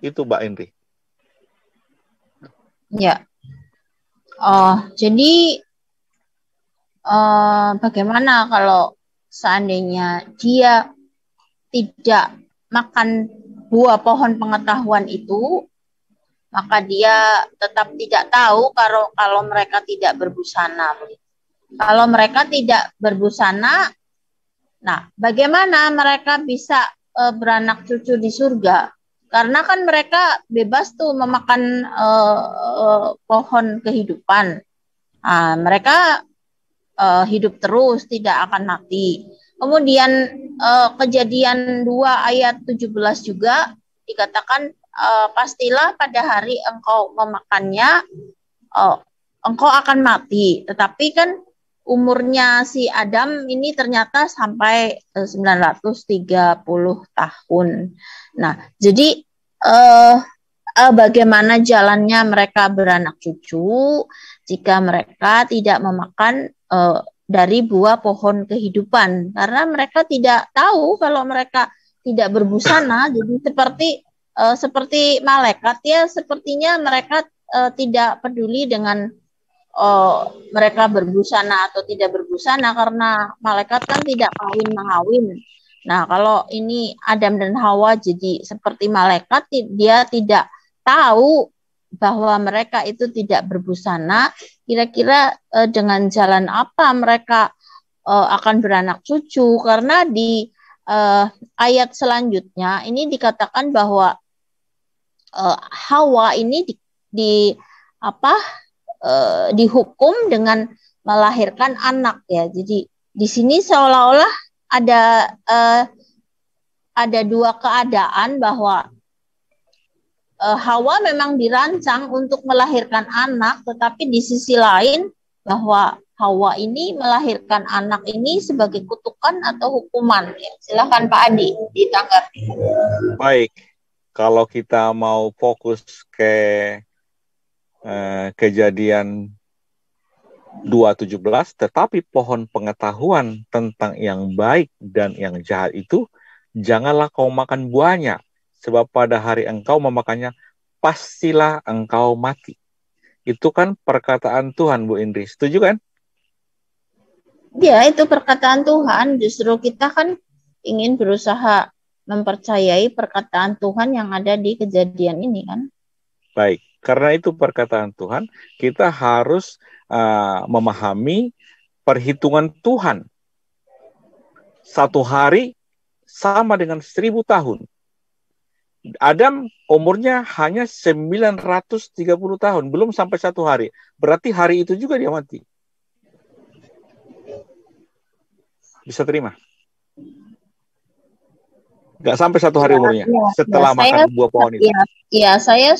S4: Itu Mbak Indri.
S3: Ya. Jadi bagaimana kalau seandainya dia tidak makan buah pohon pengetahuan itu, maka dia tetap tidak tahu kalau mereka tidak berbusana. Kalau mereka tidak berbusana, nah bagaimana mereka bisa beranak cucu di surga? Karena kan mereka bebas tuh memakan pohon kehidupan. Nah, mereka hidup terus, tidak akan mati. Kemudian Kejadian 2 ayat 17 juga dikatakan, pastilah pada hari engkau memakannya, engkau akan mati. Tetapi kan umurnya si Adam ini ternyata sampai 930 tahun. Nah, jadi bagaimana jalannya mereka beranak cucu jika mereka tidak memakan dari buah pohon kehidupan, karena mereka tidak tahu kalau mereka tidak berbusana. Jadi seperti malaikat ya, sepertinya mereka tidak peduli dengan mereka berbusana atau tidak berbusana, karena malaikat kan tidak kawin mengawin. Nah, kalau ini Adam dan Hawa jadi seperti malaikat, dia tidak tahu bahwa mereka itu tidak berbusana. Kira-kira dengan jalan apa mereka akan beranak cucu? Karena di ayat selanjutnya ini dikatakan bahwa Hawa ini dihukum dengan melahirkan anak ya. Jadi di sini seolah-olah ada dua keadaan bahwa Hawa memang dirancang untuk melahirkan anak, tetapi di sisi lain bahwa Hawa ini melahirkan anak ini sebagai kutukan atau hukuman. Ya, silakan Pak Adi ditanggapi.
S4: Baik, kalau kita mau fokus ke kejadian 2:17, tetapi pohon pengetahuan tentang yang baik dan yang jahat itu janganlah kau makan buahnya, sebab pada hari engkau memakannya, pastilah engkau mati. Itu kan perkataan Tuhan, Bu Indri. Setuju kan?
S3: Ya, itu perkataan Tuhan. Justru kita kan ingin berusaha mempercayai perkataan Tuhan yang ada di kejadian ini kan.
S4: Baik, karena itu perkataan Tuhan, kita harus memahami perhitungan Tuhan. 1 hari sama dengan 1000 tahun. Adam umurnya hanya 930 tahun, belum sampai 1 hari. Berarti hari itu juga dia mati. Bisa terima? Nggak sampai 1 hari umurnya setelah makan buah pohon itu.
S3: Ya, saya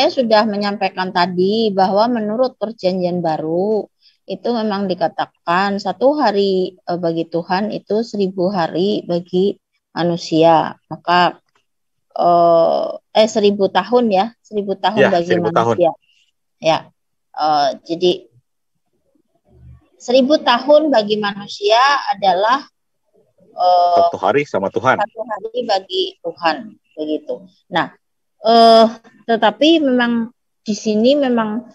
S3: sudah menyampaikan tadi bahwa menurut perjanjian baru itu memang dikatakan 1 hari bagi Tuhan itu 1000 hari bagi manusia. Maka 1000 tahun ya, 1000 tahun ya, bagi 1000 manusia. Tahun. Ya, jadi 1000 tahun bagi manusia adalah
S4: 1 hari sama Tuhan.
S3: 1 hari bagi Tuhan, begitu. Nah, tetapi memang di sini memang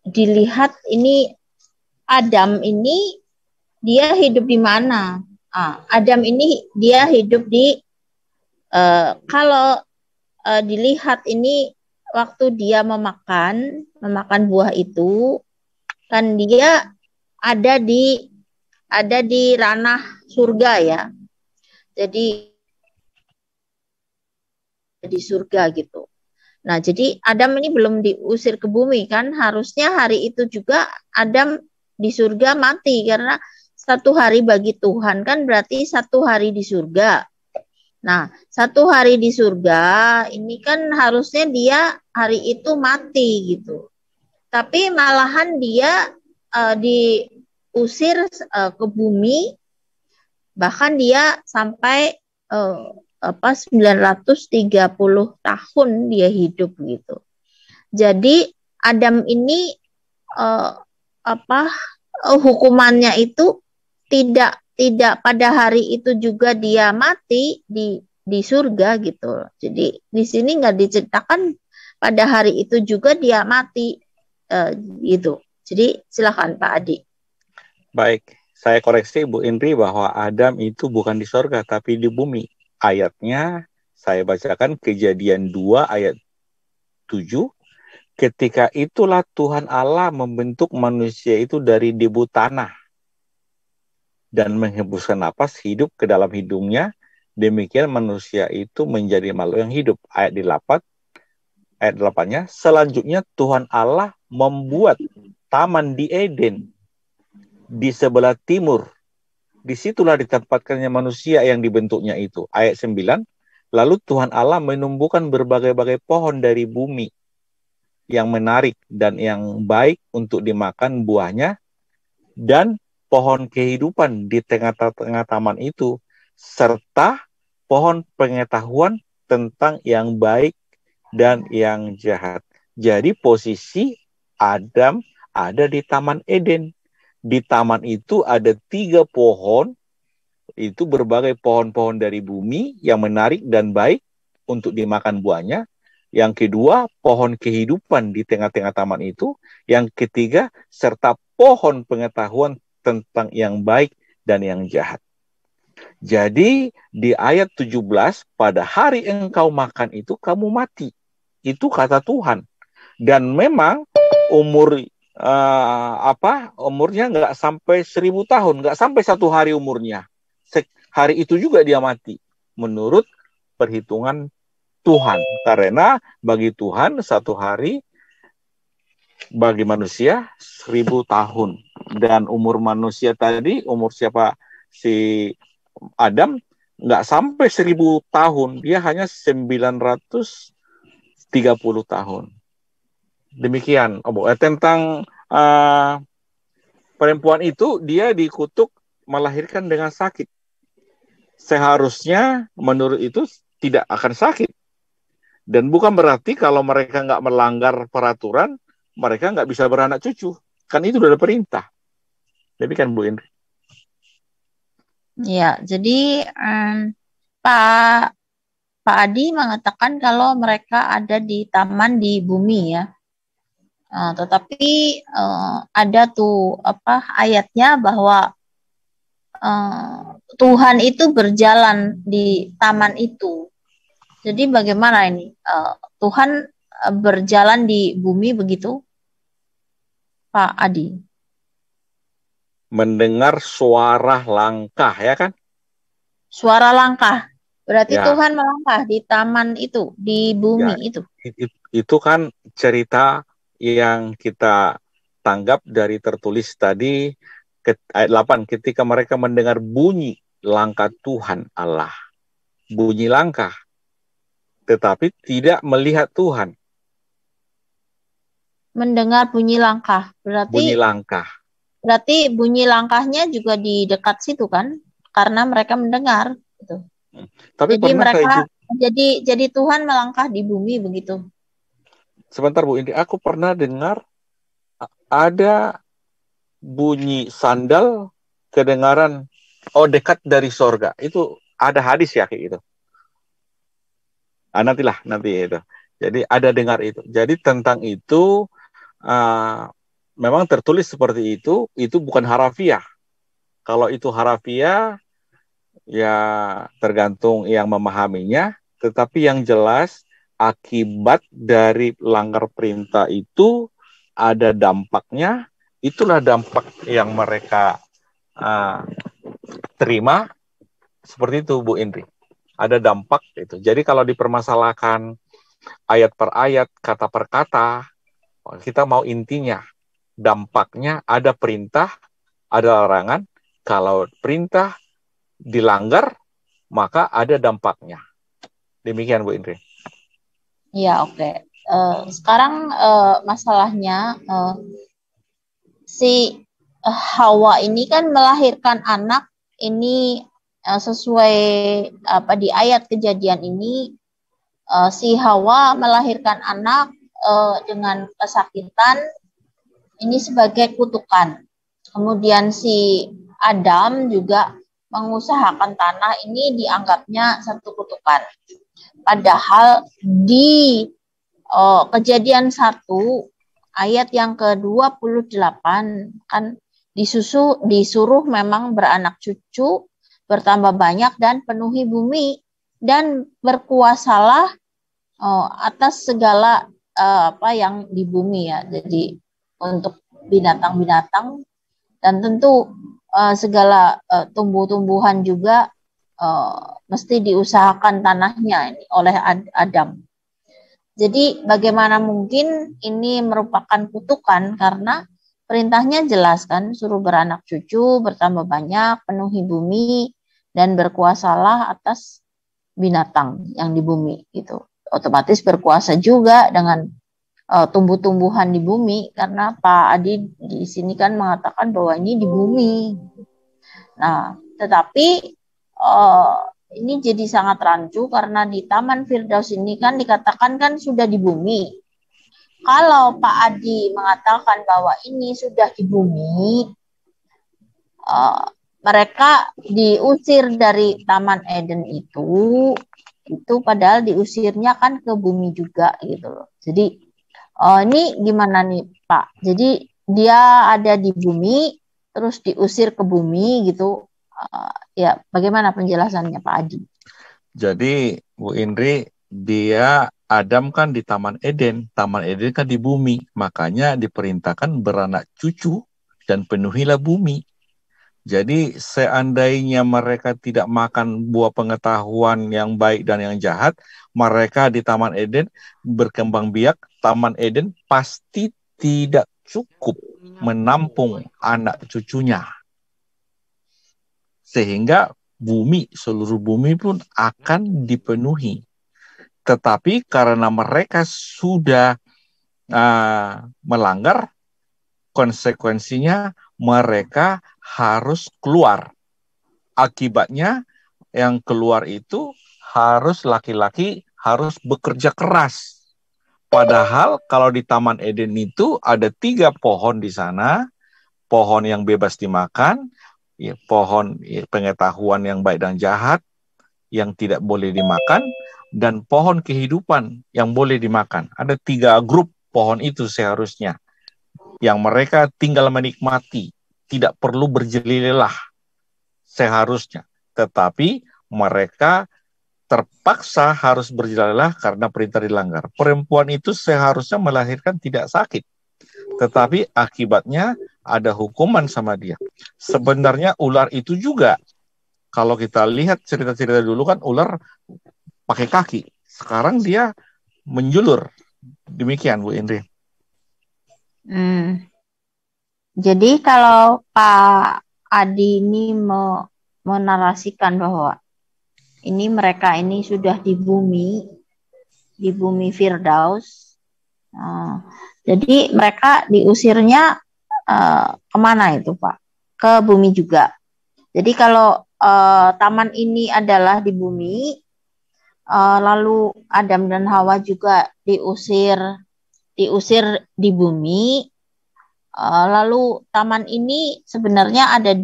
S3: dilihat ini Adam ini dia hidup di mana? Adam ini dia hidup di kalau dilihat ini waktu dia memakan buah itu kan dia ada di ranah surga ya. Jadi di surga gitu. Nah, jadi Adam ini belum diusir ke bumi kan, harusnya hari itu juga Adam di surga mati karena 1 hari bagi Tuhan kan berarti 1 hari di surga. Nah, 1 hari di surga ini kan harusnya dia hari itu mati gitu. Tapi malahan dia diusir ke bumi, bahkan dia sampai 930 tahun dia hidup gitu. Jadi Adam ini hukumannya itu tidak pada hari itu juga dia mati di surga gitu. Jadi di sini nggak diceritakan pada hari itu juga dia mati gitu. Jadi silakan Pak Adi.
S4: Baik, saya koreksi Bu Indri bahwa Adam itu bukan di surga tapi di bumi. Ayatnya saya bacakan Kejadian 2 ayat 7. Ketika itulah Tuhan Allah membentuk manusia itu dari debu tanah dan menghembuskan napas hidup ke dalam hidungnya. Demikian manusia itu menjadi makhluk yang hidup. Ayat 8-nya. Selanjutnya Tuhan Allah membuat taman di Eden di sebelah timur. Disitulah ditempatkannya manusia yang dibentuknya itu. Ayat 9. Lalu Tuhan Allah menumbuhkan berbagai-bagai pohon dari bumi yang menarik dan yang baik untuk dimakan buahnya, dan pohon kehidupan di tengah-tengah taman itu, serta pohon pengetahuan tentang yang baik dan yang jahat. Jadi posisi Adam ada di Taman Eden. Di taman itu ada 3 pohon, itu berbagai pohon-pohon dari bumi yang menarik dan baik untuk dimakan buahnya. Yang kedua, pohon kehidupan di tengah-tengah taman itu. Yang ketiga, serta pohon pengetahuan tentang yang baik dan yang jahat. Jadi di ayat 17, pada hari engkau makan itu kamu mati. Itu kata Tuhan. Dan memang umurnya nggak sampai 1000 tahun, nggak sampai 1 hari umurnya. Hari itu juga dia mati menurut perhitungan Tuhan. Karena bagi Tuhan satu hari, bagi manusia 1000 tahun. Dan umur manusia tadi, umur siapa? Si Adam, nggak sampai 1000 tahun. Dia hanya 930 tahun. Demikian. Tentang perempuan itu, dia dikutuk melahirkan dengan sakit. Seharusnya menurut itu tidak akan sakit. Dan bukan berarti kalau mereka nggak melanggar peraturan, mereka nggak bisa beranak cucu. Kan itu sudah ada perintah. Demikian Bu Indri.
S3: Ya, jadi Pak Adi mengatakan kalau mereka ada di taman di bumi ya. Tetapi ada tuh ayatnya bahwa Tuhan itu berjalan di taman itu. Jadi bagaimana ini? Tuhan berjalan di bumi begitu, Pak Adi?
S4: Mendengar suara langkah, ya kan?
S3: Suara langkah. Berarti
S4: Ya.
S3: Tuhan melangkah di taman itu, di bumi itu.
S4: Itu kan cerita yang kita tanggap dari tertulis tadi ayat 8, ketika mereka mendengar bunyi langkah Tuhan Allah. Bunyi langkah, tetapi tidak melihat Tuhan.
S3: Mendengar bunyi langkah.
S4: Bunyi langkah.
S3: Berarti bunyi langkahnya juga di dekat situ kan? Karena mereka mendengar. Gitu.
S4: Tapi
S3: jadi mereka jadi Tuhan melangkah di bumi begitu.
S4: Sebentar Bu Indi, aku pernah dengar ada bunyi sandal kedengaran dekat dari sorga. Itu ada hadis ya kayak gitu. Nanti itu. Jadi ada dengar itu. Jadi tentang itu memang tertulis seperti itu bukan harafiah. Kalau itu harafiah ya tergantung yang memahaminya, tetapi yang jelas akibat dari langgar perintah itu ada dampaknya. Itulah dampak yang mereka terima. Seperti itu Bu Indri. Ada dampak itu. Jadi kalau dipermasalahkan ayat per ayat, kata per kata, kita mau intinya. Dampaknya ada perintah, ada larangan. Kalau perintah dilanggar, maka ada dampaknya. Demikian Bu Indri.
S3: Ya, oke. Sekarang masalahnya si Hawa ini kan melahirkan anak ini sesuai di ayat Kejadian ini si Hawa melahirkan anak dengan kesakitan ini sebagai kutukan. Kemudian si Adam juga mengusahakan tanah ini dianggapnya satu kutukan. Padahal di Kejadian 1 ayat yang ke-28 kan disuruh memang beranak cucu, bertambah banyak dan penuhi bumi dan berkuasalah atas segala yang di bumi ya. Jadi untuk binatang-binatang dan tentu segala tumbuh-tumbuhan juga mesti diusahakan tanahnya ini oleh Adam. Jadi bagaimana mungkin ini merupakan kutukan karena perintahnya jelas kan, suruh beranak cucu, bertambah banyak, penuhi bumi dan berkuasalah atas binatang yang di bumi gitu. Otomatis berkuasa juga dengan tumbuh-tumbuhan di bumi karena Pak Adi di sini kan mengatakan bahwa ini di bumi. Nah, tetapi ini jadi sangat rancu karena di Taman Firdaus ini kan dikatakan kan sudah di bumi. Kalau Pak Adi mengatakan bahwa ini sudah di bumi, mereka diusir dari Taman Eden itu padahal diusirnya kan ke bumi juga gitu loh. Jadi ini gimana nih Pak? Jadi dia ada di bumi terus diusir ke bumi gitu. Ya, bagaimana penjelasannya Pak Adi?
S4: Jadi Bu Indri, Adam kan di Taman Eden. Taman Eden kan di bumi. Makanya diperintahkan beranak cucu dan penuhilah bumi. Jadi seandainya mereka tidak makan buah pengetahuan yang baik dan yang jahat, mereka di Taman Eden berkembang biak. Taman Eden pasti tidak cukup menampung anak cucunya. Sehingga seluruh bumi pun akan dipenuhi. Tetapi karena mereka sudah melanggar, konsekuensinya mereka harus keluar. Akibatnya yang keluar itu harus laki-laki harus bekerja keras. Padahal kalau di Taman Eden itu ada 3 pohon di sana, pohon yang bebas dimakan, pohon pengetahuan yang baik dan jahat yang tidak boleh dimakan, dan pohon kehidupan yang boleh dimakan. Ada 3 grup pohon itu seharusnya yang mereka tinggal menikmati, tidak perlu berjelilah seharusnya. Tetapi mereka terpaksa harus berjelilah karena perintah dilanggar. Perempuan itu seharusnya melahirkan tidak sakit, tetapi akibatnya ada hukuman sama dia. Sebenarnya ular itu juga, kalau kita lihat cerita-cerita dulu kan ular pakai kaki. Sekarang dia menjulur. Demikian Bu Indri.
S3: Jadi kalau Pak Adi ini menarasikan bahwa ini mereka ini sudah di bumi Firdaus. Jadi mereka diusirnya kemana itu Pak? Ke bumi juga. Jadi kalau taman ini adalah di bumi, lalu Adam dan Hawa juga diusir di bumi. Lalu taman ini sebenarnya ada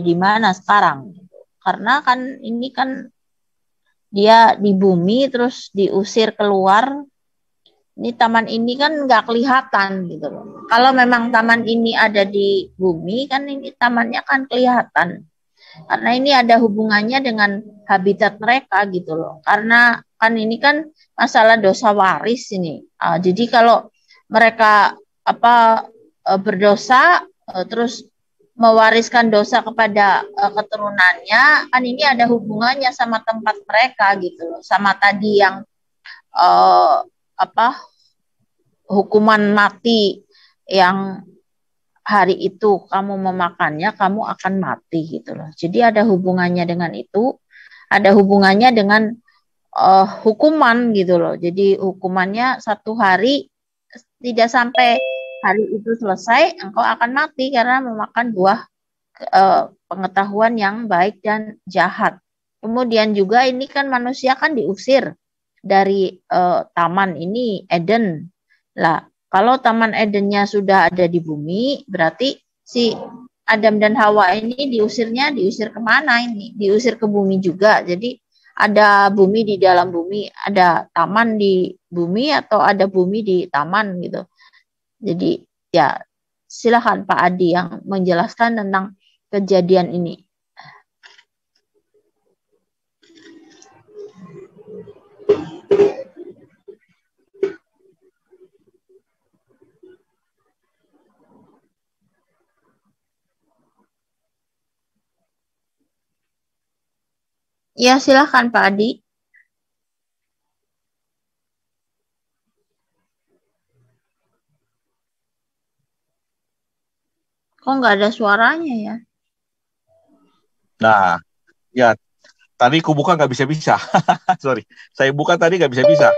S3: di mana sekarang? Karena kan ini kan dia di bumi terus diusir keluar. Ini taman ini kan nggak kelihatan gitu loh. Kalau memang taman ini ada di bumi kan ini tamannya kan kelihatan. Karena ini ada hubungannya dengan habitat mereka gitu loh. Karena kan ini kan masalah dosa waris ini. Jadi kalau mereka berdosa terus mewariskan dosa kepada keturunannya, kan ini ada hubungannya sama tempat mereka gitu loh. Sama tadi yang hukuman mati yang hari itu kamu memakannya kamu akan mati gitu loh. Jadi ada hubungannya dengan itu, ada hubungannya dengan hukuman gitu loh. Jadi hukumannya 1 hari tidak sampai hari itu selesai engkau akan mati karena memakan buah pengetahuan yang baik dan jahat. Kemudian juga ini kan manusia kan diusir dari taman ini Eden. Lah, kalau taman Edennya sudah ada di bumi, berarti si Adam dan Hawa ini diusir kemana ini? Diusir ke bumi juga. Jadi ada bumi di dalam bumi, ada taman di bumi atau ada bumi di taman gitu. Jadi ya silakan Pak Adi yang menjelaskan tentang kejadian ini. Ya, silakan Pak Adi. Kok nggak ada suaranya ya?
S4: Nah, ya tadi aku buka nggak bisa-bisa. Sorry, saya buka tadi nggak bisa-bisa.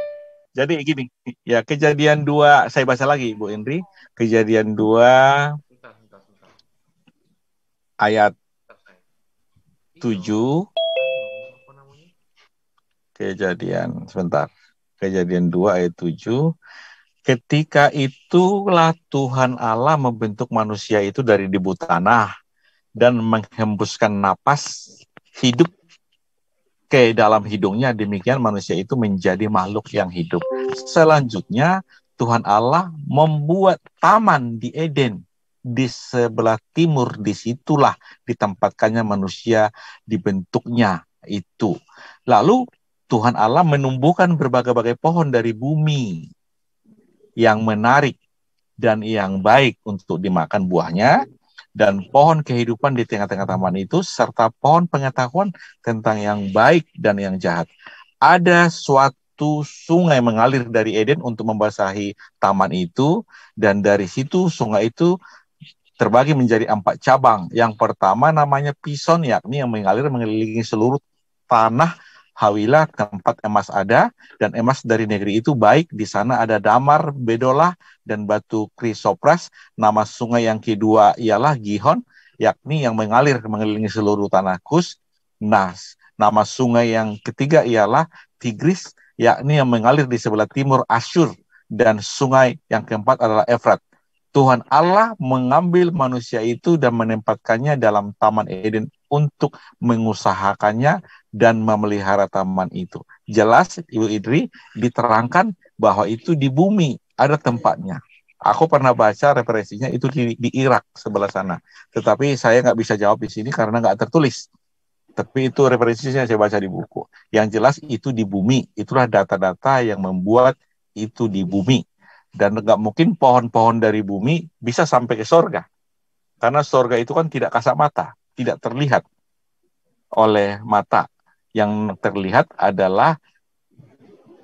S4: Jadi gini, ya Kejadian 2, saya baca lagi Bu Indri. Kejadian 2 ayat 7. Kejadian 2 ayat 7. Ketika itulah Tuhan Allah membentuk manusia itu dari debu tanah dan menghembuskan napas hidup ke dalam hidungnya, demikian manusia itu menjadi makhluk yang hidup. Selanjutnya Tuhan Allah membuat taman di Eden di sebelah timur, disitulah ditempatkannya manusia, dibentuknya itu. Lalu Tuhan Allah menumbuhkan berbagai-bagai pohon dari bumi yang menarik dan yang baik untuk dimakan buahnya, dan pohon kehidupan di tengah-tengah taman itu, serta pohon pengetahuan tentang yang baik dan yang jahat. Ada suatu sungai mengalir dari Eden untuk membasahi taman itu, dan dari situ sungai itu terbagi menjadi 4 cabang. Yang pertama namanya Pison, yakni yang mengalir mengelilingi seluruh tanah Hawilah, tempat emas ada, dan emas dari negeri itu baik. Di sana ada damar, bedolah, dan batu krisopras. Nama sungai yang kedua ialah Gihon, yakni yang mengalir mengelilingi seluruh tanah Kus. Nah, nama sungai yang ketiga ialah Tigris, yakni yang mengalir di sebelah timur Asyur. Dan sungai yang keempat adalah Efrat. Tuhan Allah mengambil manusia itu dan menempatkannya dalam Taman Eden untuk mengusahakannya dan memelihara taman itu. Jelas, Ibu Idri, diterangkan bahwa itu di bumi ada tempatnya. Aku pernah baca referensinya itu di Irak sebelah sana. Tetapi saya nggak bisa jawab di sini karena nggak tertulis. Tapi itu referensinya saya baca di buku. Yang jelas itu di bumi. Itulah data-data yang membuat itu di bumi. Dan nggak mungkin pohon-pohon dari bumi bisa sampai ke sorga. Karena sorga itu kan tidak kasat mata, tidak terlihat oleh mata. Yang terlihat adalah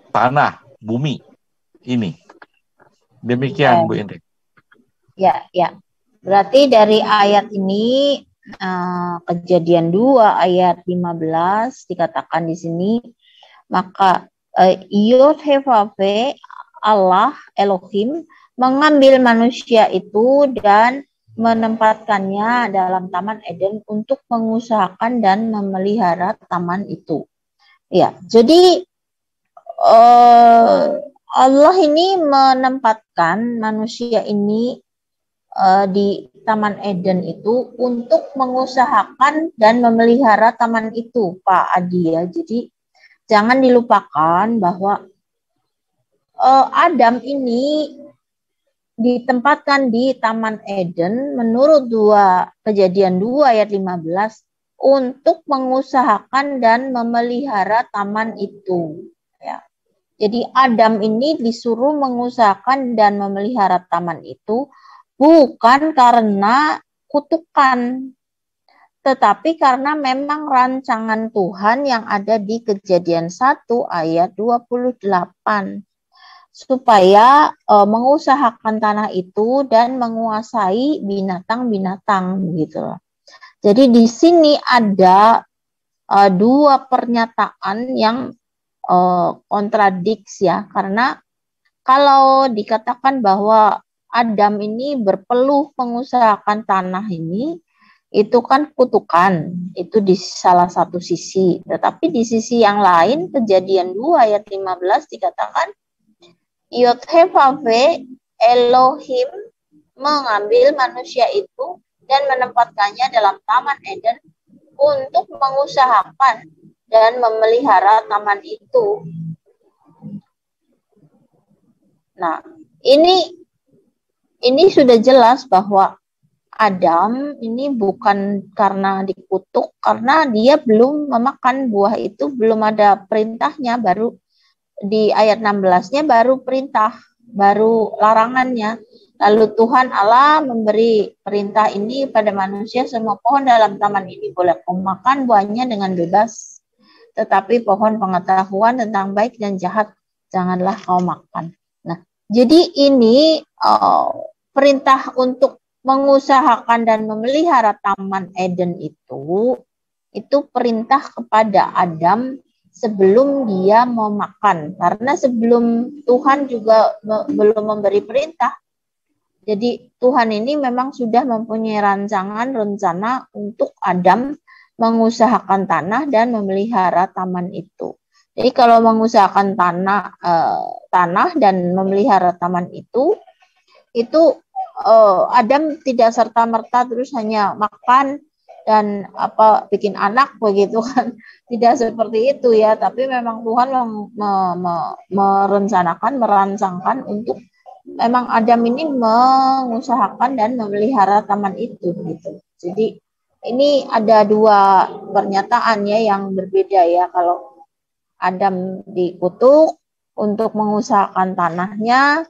S4: tanah, bumi ini. Demikian, Bu Indri.
S3: Ya. Berarti dari ayat ini, Kejadian 2 ayat 15 dikatakan di sini, maka Yod-Heh-Vav-He, Allah Elohim mengambil manusia itu dan menempatkannya dalam Taman Eden untuk mengusahakan dan memelihara taman itu. Ya, jadi Allah ini menempatkan manusia ini di Taman Eden itu untuk mengusahakan dan memelihara taman itu, Pak Adi ya. Jadi jangan dilupakan bahwa Adam ini ditempatkan di Taman Eden menurut Kejadian 2 ayat 15 untuk mengusahakan dan memelihara taman itu. Ya. Jadi Adam ini disuruh mengusahakan dan memelihara taman itu bukan karena kutukan, tetapi karena memang rancangan Tuhan yang ada di Kejadian 1 ayat 28. Supaya mengusahakan tanah itu dan menguasai binatang-binatang gitu. Jadi di sini ada 2 pernyataan yang kontradiksi ya, karena kalau dikatakan bahwa Adam ini berpeluh mengusahakan tanah ini, itu kan kutukan, itu di salah satu sisi. Tetapi di sisi yang lain, Kejadian 2 ayat 15 dikatakan Yod-Heh-Vav-He, Elohim mengambil manusia itu dan menempatkannya dalam Taman Eden untuk mengusahakan dan memelihara taman itu. Nah, ini sudah jelas bahwa Adam ini bukan karena dikutuk, karena dia belum memakan buah itu, belum ada perintahnya, baru di ayat 16-nya baru perintah, baru larangannya. Lalu Tuhan Allah memberi perintah ini pada manusia, semua pohon dalam taman ini boleh kau makan buahnya dengan bebas. Tetapi pohon pengetahuan tentang baik dan jahat janganlah kau makan. Nah, jadi ini perintah untuk mengusahakan dan memelihara Taman Eden itu perintah kepada Adam sebelum dia mau makan, karena sebelum Tuhan juga belum memberi perintah. Jadi Tuhan ini memang sudah mempunyai rencana untuk Adam mengusahakan tanah dan memelihara taman itu. Jadi kalau mengusahakan tanah dan memelihara taman itu Adam tidak serta-merta terus hanya makan dan bikin anak begitu kan, tidak seperti itu ya, tapi memang Tuhan merancangkan untuk memang Adam ini mengusahakan dan memelihara taman itu gitu. Jadi ini ada 2 pernyataan ya yang berbeda ya. Kalau Adam dikutuk untuk mengusahakan tanahnya,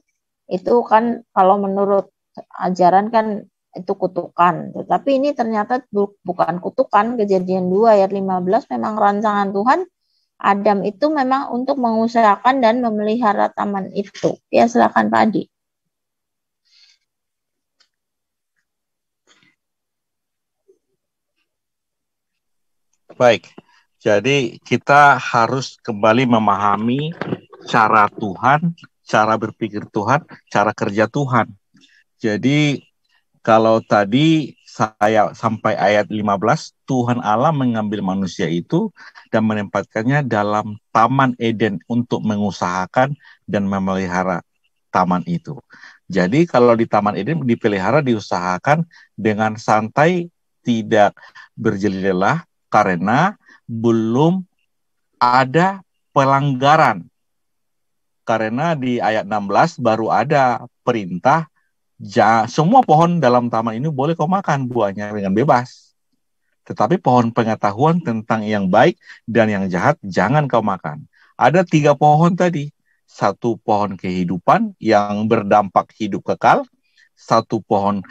S3: itu kan kalau menurut ajaran kan itu kutukan. Tetapi ini ternyata bukan kutukan. Kejadian 2 ayat 15 memang rancangan Tuhan Adam itu memang untuk mengusahakan dan memelihara taman itu. Ya, silakan Pak Adi.
S4: Baik, jadi kita harus kembali memahami cara Tuhan, cara berpikir Tuhan, cara kerja Tuhan. Jadi kalau tadi saya sampai ayat 15, Tuhan Allah mengambil manusia itu dan menempatkannya dalam Taman Eden untuk mengusahakan dan memelihara taman itu. Jadi kalau di Taman Eden dipelihara, diusahakan dengan santai, tidak berjeli-lelah, karena belum ada pelanggaran. Karena di ayat 16 baru ada perintah, semua pohon dalam taman ini boleh kau makan buahnya dengan bebas. Tetapi pohon pengetahuan tentang yang baik dan yang jahat jangan kau makan. Ada 3 pohon tadi. 1 pohon kehidupan yang berdampak hidup kekal. 1 pohon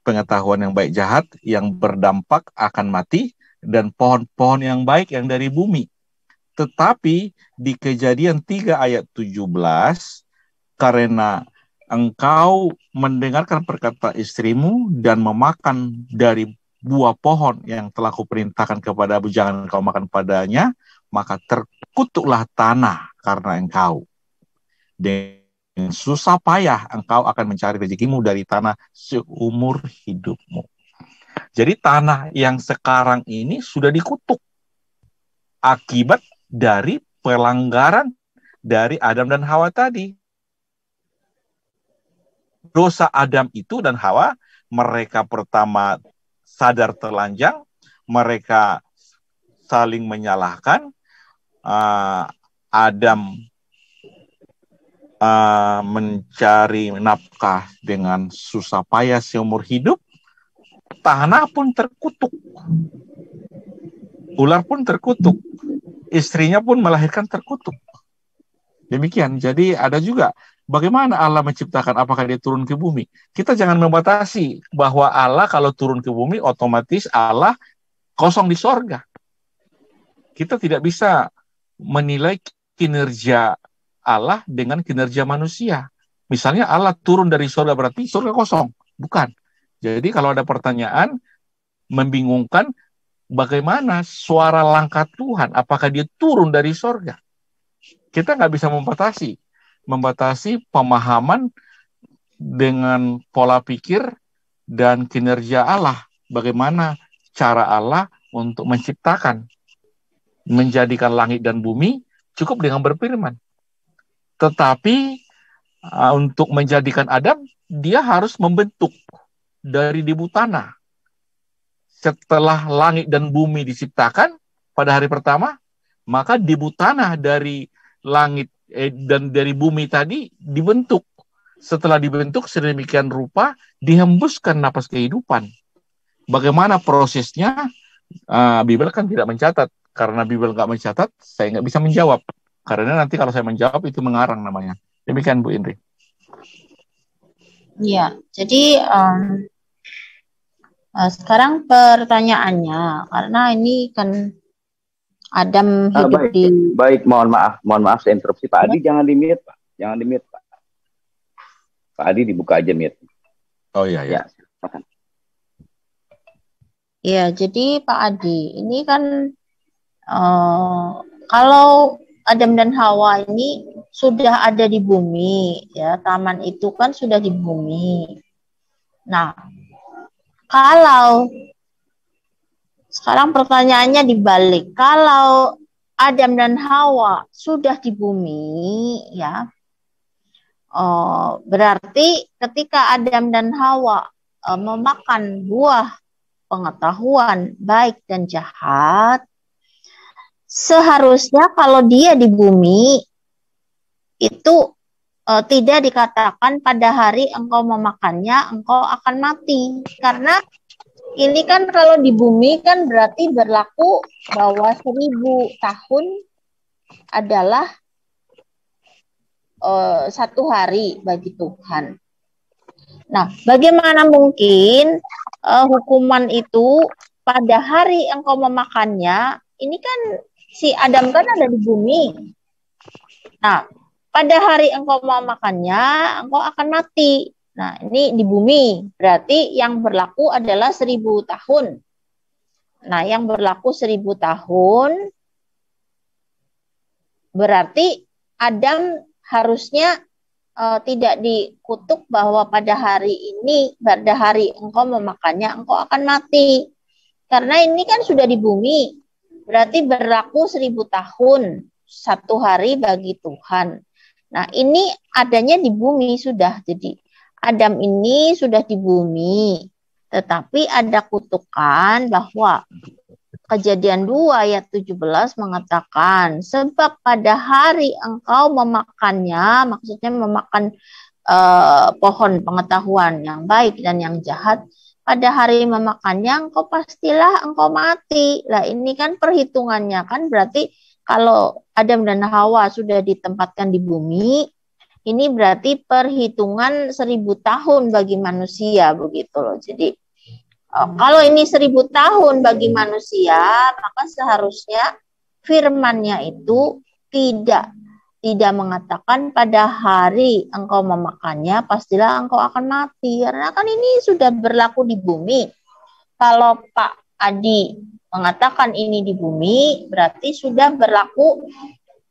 S4: pengetahuan yang baik jahat yang berdampak akan mati, dan pohon-pohon yang baik yang dari bumi. Tetapi di Kejadian 3 ayat 17, karena engkau mendengarkan perkataan istrimu dan memakan dari buah pohon yang telah kuperintahkan kepadamu jangan engkau makan padanya, maka terkutuklah tanah karena engkau. Dengan susah payah engkau akan mencari rezekimu dari tanah seumur hidupmu. Jadi tanah yang sekarang ini sudah dikutuk akibat dari pelanggaran dari Adam dan Hawa tadi. Dosa Adam itu dan Hawa, mereka pertama sadar telanjang, mereka saling menyalahkan. Adam mencari nafkah dengan susah payah seumur hidup, tanah pun terkutuk, ular pun terkutuk, istrinya pun melahirkan terkutuk. Demikian. Jadi ada juga bagaimana Allah menciptakan, apakah dia turun ke bumi? Kita jangan membatasi bahwa Allah kalau turun ke bumi otomatis Allah kosong di sorga. Kita tidak bisa menilai kinerja Allah dengan kinerja manusia. Misalnya Allah turun dari surga berarti surga kosong. Bukan. Jadi kalau ada pertanyaan membingungkan, bagaimana suara langkah Tuhan? Apakah dia turun dari surga? Kita nggak bisa membatasi pemahaman dengan pola pikir dan kinerja Allah. Bagaimana cara Allah untuk menciptakan, menjadikan langit dan bumi, cukup dengan berfirman. Tetapi untuk menjadikan Adam, dia harus membentuk dari debu tanah. Setelah langit dan bumi diciptakan pada hari pertama, maka debu tanah dari langit dan dari bumi tadi dibentuk. Setelah dibentuk sedemikian rupa, dihembuskan napas kehidupan. Bagaimana prosesnya? Bibel kan tidak mencatat. Karena Bibel nggak mencatat, saya nggak bisa menjawab. Karena nanti kalau saya menjawab itu mengarang namanya. Demikian Bu Indri.
S3: Iya, jadi sekarang pertanyaannya, karena ini kan Adam hidup
S5: baik, mohon maaf saya interupsi. Pak Adi jangan di-mute, Pak. Jangan di-mute, Pak. Pak Adi dibuka aja mute.
S4: Oh iya.
S5: Ya, silakan.
S3: Iya, jadi Pak Adi, ini kan kalau Adam dan Hawa ini sudah ada di bumi, ya, taman itu kan sudah di bumi. Nah, kalau sekarang pertanyaannya dibalik, kalau Adam dan Hawa sudah di bumi, ya, berarti ketika Adam dan Hawa memakan buah pengetahuan baik dan jahat, seharusnya kalau dia di bumi itu tidak dikatakan pada hari engkau memakannya engkau akan mati, karena ini kan kalau di bumi kan berarti berlaku bahwa 1000 tahun adalah 1 hari bagi Tuhan. Nah, bagaimana mungkin hukuman itu pada hari engkau memakannya, ini kan si Adam kan ada di bumi. Nah, pada hari engkau memakannya, engkau akan mati. Nah, ini di bumi. Berarti yang berlaku adalah 1000 tahun. Nah, yang berlaku 1000 tahun berarti Adam harusnya tidak dikutuk bahwa pada hari ini, pada hari engkau memakannya, engkau akan mati. Karena ini kan sudah di bumi. Berarti berlaku 1000 tahun. 1 hari bagi Tuhan. Nah, ini adanya di bumi sudah. Jadi, Adam ini sudah di bumi. Tetapi ada kutukan bahwa Kejadian 2 ayat 17 mengatakan, sebab pada hari engkau memakannya, maksudnya memakan pohon pengetahuan yang baik dan yang jahat, pada hari memakannya engkau pastilah engkau mati. Lah ini kan perhitungannya kan berarti kalau Adam dan Hawa sudah ditempatkan di bumi, ini berarti perhitungan 1000 tahun bagi manusia begitu loh. Jadi kalau ini 1000 tahun bagi manusia, maka seharusnya firman-Nya itu tidak mengatakan pada hari engkau memakannya, pastilah engkau akan mati. Karena kan ini sudah berlaku di bumi. Kalau Pak Adi mengatakan ini di bumi, berarti sudah berlaku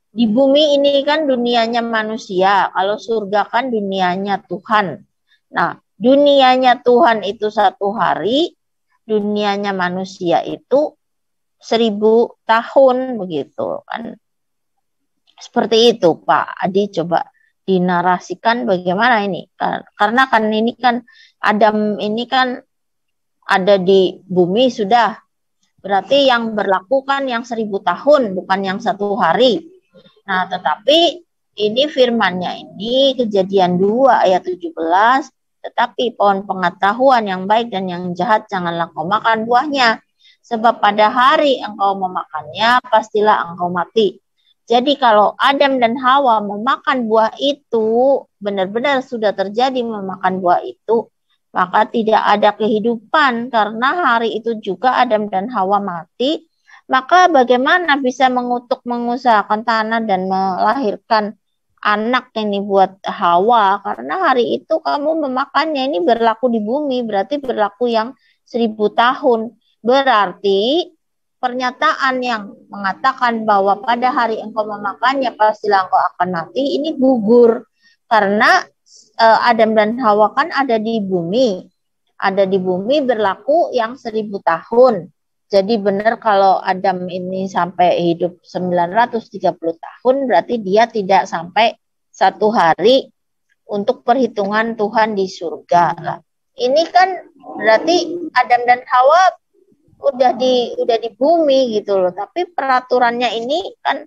S3: di bumi. Ini kan dunianya manusia. Kalau surga kan dunianya Tuhan. Nah, dunianya Tuhan itu 1 hari, dunianya manusia itu 1000 tahun begitu kan. Seperti itu Pak Adi, coba dinarasikan bagaimana ini. Karena kan ini kan Adam ini kan ada di bumi sudah. Berarti yang berlaku kan yang 1000 tahun, bukan yang 1 hari. Nah, tetapi ini firman-Nya ini Kejadian 2 ayat 17, tetapi pohon pengetahuan yang baik dan yang jahat janganlah kau makan buahnya. Sebab pada hari engkau memakannya, pastilah engkau mati. Jadi kalau Adam dan Hawa memakan buah itu, benar-benar sudah terjadi memakan buah itu, maka tidak ada kehidupan. Karena hari itu juga Adam dan Hawa mati, maka bagaimana bisa mengusahakan tanah dan melahirkan anak ini buat Hawa, karena hari itu kamu memakannya, ini berlaku di bumi, berarti berlaku yang 1000 tahun. Berarti pernyataan yang mengatakan bahwa pada hari engkau memakannya pastilah engkau akan mati, ini gugur. Karena Adam dan Hawa kan ada di bumi. Ada di bumi berlaku yang 1000 tahun. Jadi benar kalau Adam ini sampai hidup 930 tahun, berarti dia tidak sampai 1 hari untuk perhitungan Tuhan di surga. Nah, ini kan berarti Adam dan Hawa udah di bumi gitu loh. Tapi peraturannya ini kan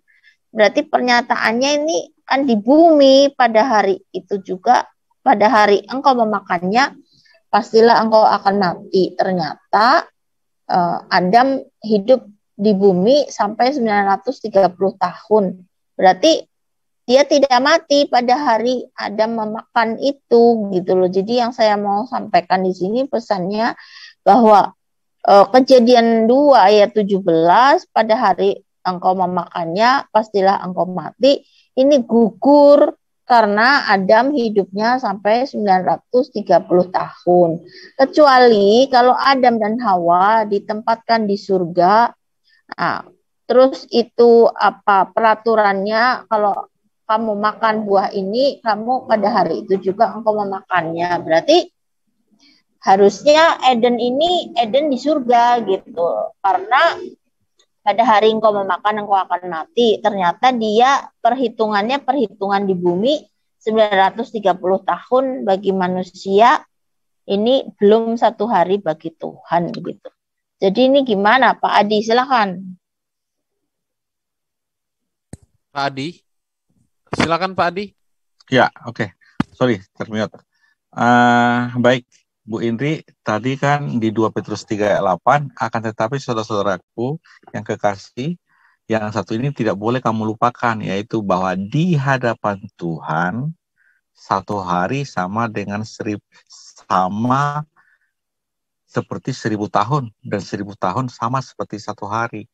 S3: berarti pernyataannya ini kan di bumi pada hari itu juga, pada hari engkau memakannya, pastilah engkau akan mati. Ternyata Adam hidup di bumi sampai 930 tahun. Berarti dia tidak mati pada hari Adam memakan itu gitu loh. Jadi yang saya mau sampaikan di sini pesannya bahwa Kejadian 2 ayat 17, pada hari engkau memakannya pastilah engkau mati, ini gugur karena Adam hidupnya sampai 930 tahun. Kecuali kalau Adam dan Hawa ditempatkan di surga. Nah, terus itu apa peraturannya, kalau kamu makan buah ini, kamu pada hari itu juga engkau memakannya. Berarti harusnya Eden ini Eden di surga gitu. Karena pada hari engkau memakan, engkau akan mati. Ternyata dia perhitungannya perhitungan di bumi 930 tahun bagi manusia. Ini belum 1 hari bagi Tuhan begitu. Jadi ini gimana Pak Adi? Silakan.
S1: Pak Adi, silakan Pak Adi.
S4: Ya, oke. Sorry, termute. Baik, Bu Indri, tadi kan di 2 Petrus 3 ayat 8, akan tetapi saudara-saudaraku yang kekasih, yang satu ini tidak boleh kamu lupakan, yaitu bahwa di hadapan Tuhan, satu hari sama dengan sama seperti 1000 tahun, dan 1000 tahun sama seperti satu hari.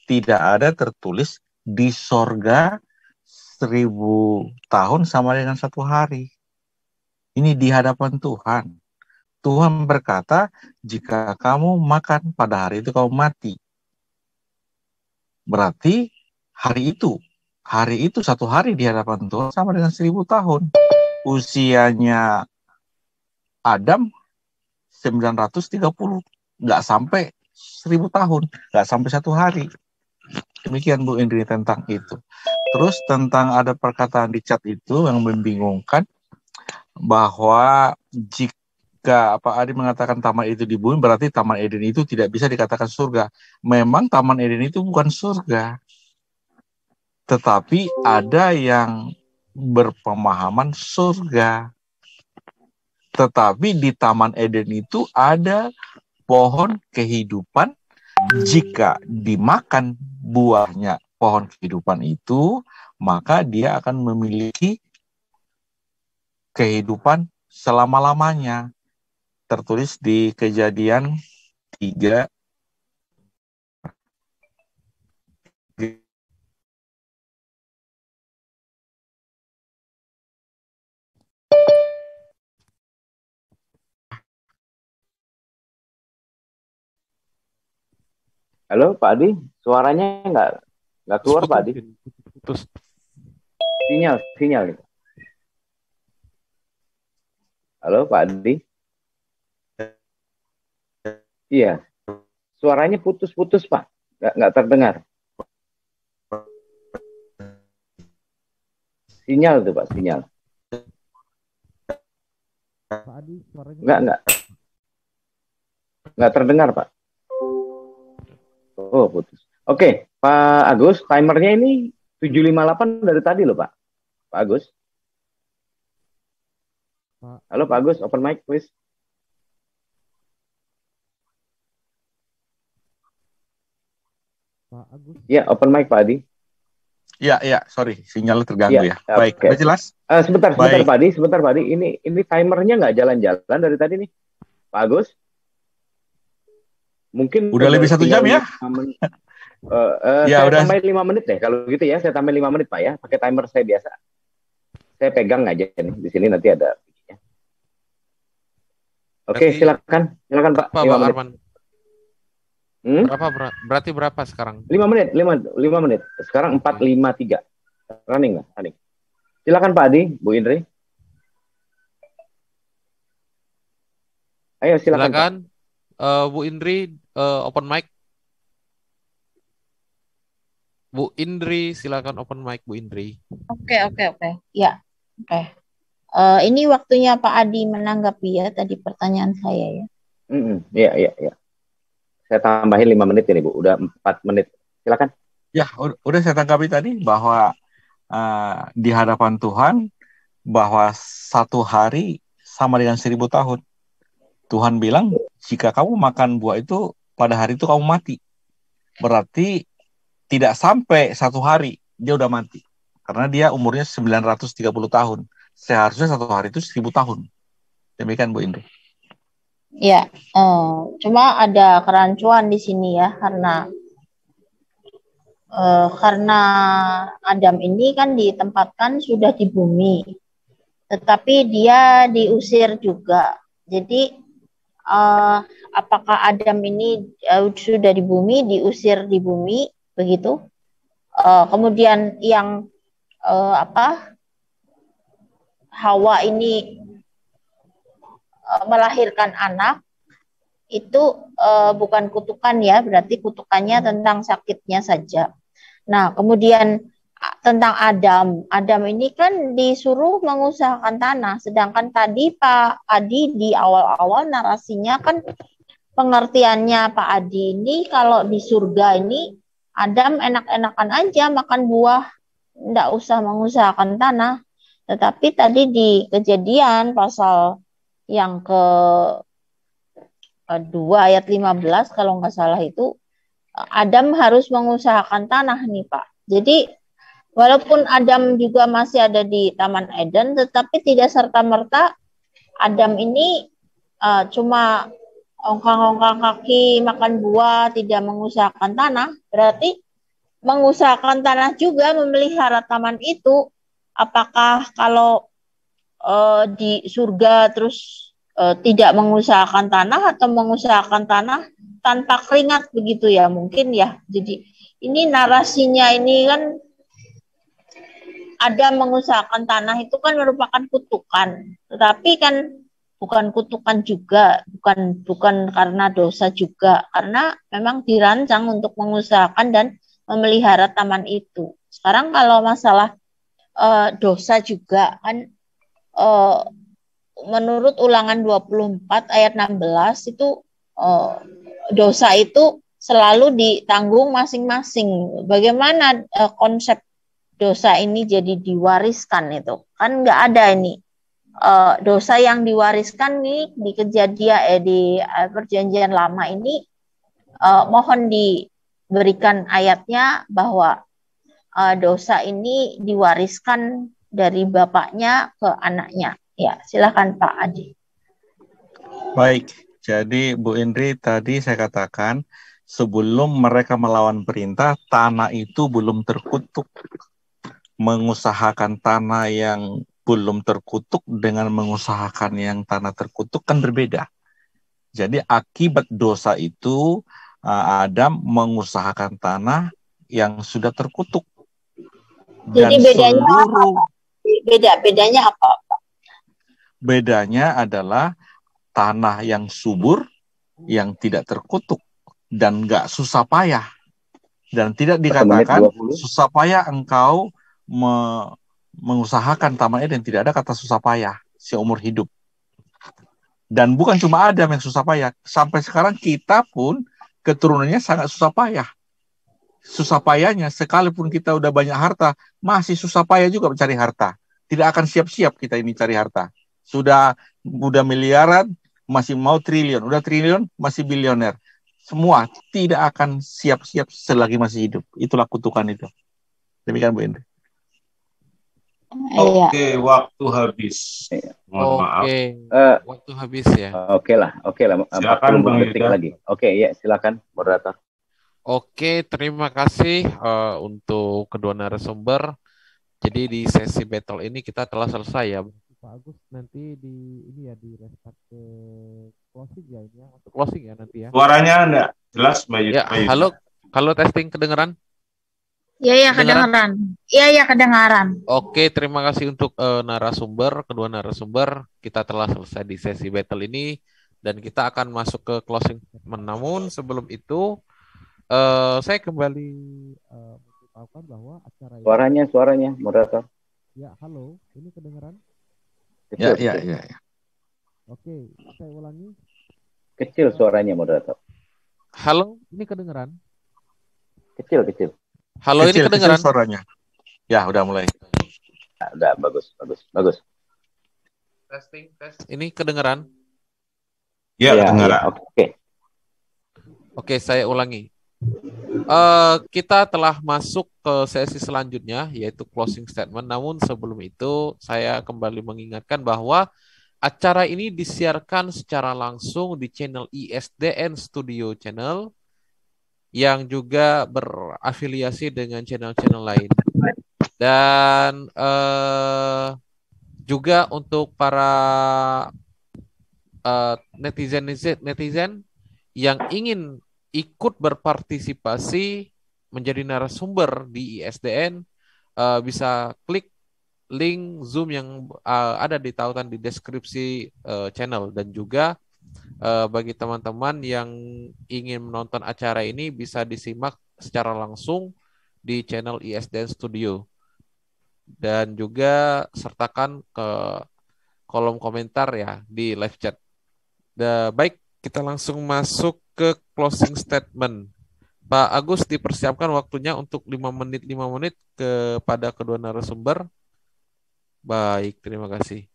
S4: Tidak ada tertulis di sorga 1000 tahun sama dengan satu hari. Ini di hadapan Tuhan. Tuhan berkata, jika kamu makan pada hari itu kamu mati. Berarti hari itu satu hari di hadapan Tuhan sama dengan 1000 tahun. Usianya Adam 930, nggak sampai 1000 tahun, nggak sampai satu hari. Demikian Bu Indri tentang itu. Terus tentang ada perkataan di chat itu yang membingungkan, bahwa jika Adi mengatakan taman itu di bumi, berarti Taman Eden itu tidak bisa dikatakan surga. Memang Taman Eden itu bukan surga, tetapi ada yang berpemahaman surga. Tetapi di Taman Eden itu ada pohon kehidupan. Jika dimakan buahnya pohon kehidupan itu, maka dia akan memiliki kehidupan selama-lamanya. Tertulis di Kejadian 3.
S5: Halo Pak Adi, suaranya nggak keluar Pak Adi.
S1: Terus
S5: Sinyal gitu. Halo Pak Adi. Iya, suaranya putus-putus Pak, nggak terdengar. Sinyal tuh Pak, sinyal.
S1: Pak Adi, suaranya
S5: Nggak terdengar Pak. Oh, putus. Oke, Pak Agus, timernya ini 758 dari tadi loh, Pak. Pak Agus. Halo, Pak Agus, open mic, please.
S1: Pak Agus.
S5: Ya, open mic, Pak Adi.
S4: Ya, sorry, sinyalnya terganggu ya. Baik,
S5: okay.
S4: Udah jelas?
S5: Sebentar, Pak Adi. Ini timernya nggak jalan-jalan dari tadi nih, Pak Agus. Mungkin
S4: udah lebih 1 jam ya?
S5: Saya tambah 5 menit deh. Kalau gitu ya, saya tambah 5 menit Pak ya. Pakai timer saya biasa. Saya pegang aja nih. Di sini nanti ada. Oke, silakan Pak. 5 menit.
S1: Arman? Berarti berapa sekarang?
S5: 5 menit. Sekarang 4:53. Running. Silakan Pak Adi, Bu Indri. Ayo silakan.
S1: Bu Indri, open mic. Bu Indri, silakan open mic, Bu Indri.
S3: Oke. Ya, oke. Ini waktunya Pak Adi menanggapi ya tadi pertanyaan saya ya.
S5: Iya. Saya tambahin 5 menit ini Bu, udah 4 menit. Silakan.
S4: Ya, udah saya tanggapi tadi bahwa di hadapan Tuhan bahwa satu hari sama dengan 1000 tahun. Tuhan bilang, jika kamu makan buah itu, pada hari itu kamu mati. Berarti tidak sampai 1 hari, dia udah mati. Karena dia umurnya 930 tahun. Seharusnya 1 hari itu 1000 tahun. Demikian Bu Indri.
S3: Ya, cuma ada kerancuan di sini ya, karena Adam ini kan ditempatkan sudah di bumi. Tetapi dia diusir juga. Jadi apakah Adam ini sudah di bumi, diusir di bumi, begitu? Kemudian yang Hawa ini melahirkan anak, itu bukan kutukan ya, berarti kutukannya tentang sakitnya saja. Nah, kemudian tentang Adam ini kan disuruh mengusahakan tanah, sedangkan tadi Pak Adi di awal-awal narasinya kan pengertiannya Pak Adi ini kalau di surga ini Adam enak-enakan aja makan buah, enggak usah mengusahakan tanah. Tetapi tadi di Kejadian pasal yang ke-2 ayat 15 kalau nggak salah itu Adam harus mengusahakan tanah nih Pak. Jadi Walaupun Adam juga masih ada di Taman Eden, tetapi tidak serta-merta Adam ini cuma ongkang-ongkang kaki, makan buah, tidak mengusahakan tanah. Berarti mengusahakan tanah juga memelihara taman itu. Apakah kalau di surga terus tidak mengusahakan tanah atau mengusahakan tanah tanpa keringat begitu ya mungkin ya. Jadi ini narasinya ini kan ada mengusahakan tanah itu kan merupakan kutukan, tetapi kan bukan kutukan juga, bukan karena dosa juga, karena memang dirancang untuk mengusahakan dan memelihara taman itu. Sekarang kalau masalah dosa juga kan menurut Ulangan 24 ayat 16 itu dosa itu selalu ditanggung masing-masing. Bagaimana konsep dosa ini jadi diwariskan itu? Kan nggak ada ini. Dosa yang diwariskan nih di kejadian di perjanjian lama ini mohon diberikan ayatnya bahwa dosa ini diwariskan dari bapaknya ke anaknya. Ya, silakan Pak Adi.
S4: Baik, jadi Bu Indri tadi saya katakan sebelum mereka melawan perintah, tanah itu belum terkutuk. Mengusahakan tanah yang belum terkutuk dengan mengusahakan yang tanah terkutuk kan berbeda. Jadi akibat dosa itu Adam mengusahakan tanah yang sudah terkutuk.
S3: Dan jadi bedanya apa? Bedanya apa?
S4: Bedanya adalah tanah yang subur, yang tidak terkutuk, dan nggak susah payah. Dan tidak dikatakan susah payah engkau mengusahakan taman Eden, tidak ada kata susah payah seumur hidup. Dan bukan cuma Adam yang susah payah, sampai sekarang kita pun keturunannya sangat susah payah. Susah payahnya, sekalipun kita udah banyak harta, masih susah payah juga mencari harta. Tidak akan siap-siap kita ini cari harta. Sudah miliaran, masih mau triliun. Udah triliun, masih bilioner. Semua tidak akan siap-siap selagi masih hidup. Itulah kutukan itu. Demikian Bu Indri.
S6: Oke, waktu habis. Mohon maaf.
S1: Waktu habis ya.
S5: Oke lah.
S6: Silakan Bang
S5: detik lagi. Oke, ya silakan moderator.
S1: Oke, terima kasih untuk kedua narasumber. Jadi di sesi battle ini kita telah selesai ya. Pak Agus nanti di restart ke closing ya ini ya. Untuk closing ya nanti ya.
S6: Suaranya enggak jelas Mbak Yudha.
S1: Ya, halo testing kedengeran?
S3: Iya, kedengaran. Iya, kedengaran.
S1: Oke, terima kasih untuk kedua narasumber. Kita telah selesai di sesi battle ini dan kita akan masuk ke closing statement. Namun sebelum itu saya kembali memberitahukan bahwa acara
S5: ini... Suaranya, moderator.
S1: Ya, halo. Ini kedengaran?
S4: Ya.
S1: Oke, saya ulangi.
S5: Kecil suaranya, moderator.
S1: Halo, ini kedengaran?
S5: Kecil.
S1: Halo, ini kedengaran?
S4: Kecil suaranya. Ya, udah mulai.
S5: Nah, udah, bagus.
S1: Testing. Ini kedengaran?
S6: Ya, kedengaran.
S1: Oke, saya ulangi. Kita telah masuk ke sesi selanjutnya, yaitu closing statement. Namun sebelum itu, saya kembali mengingatkan bahwa acara ini disiarkan secara langsung di channel ISDN Studio Channel, yang juga berafiliasi dengan channel-channel lain. Dan juga untuk para netizen yang ingin ikut berpartisipasi menjadi narasumber di ISDN, bisa klik link Zoom yang ada di tautan di deskripsi channel. Dan juga bagi teman-teman yang ingin menonton acara ini bisa disimak secara langsung di channel ISDN Studio. Dan juga sertakan ke kolom komentar ya di live chat. Baik, kita langsung masuk ke closing statement. Pak Agus, dipersiapkan waktunya untuk 5 menit kepada kedua narasumber. Baik, terima kasih.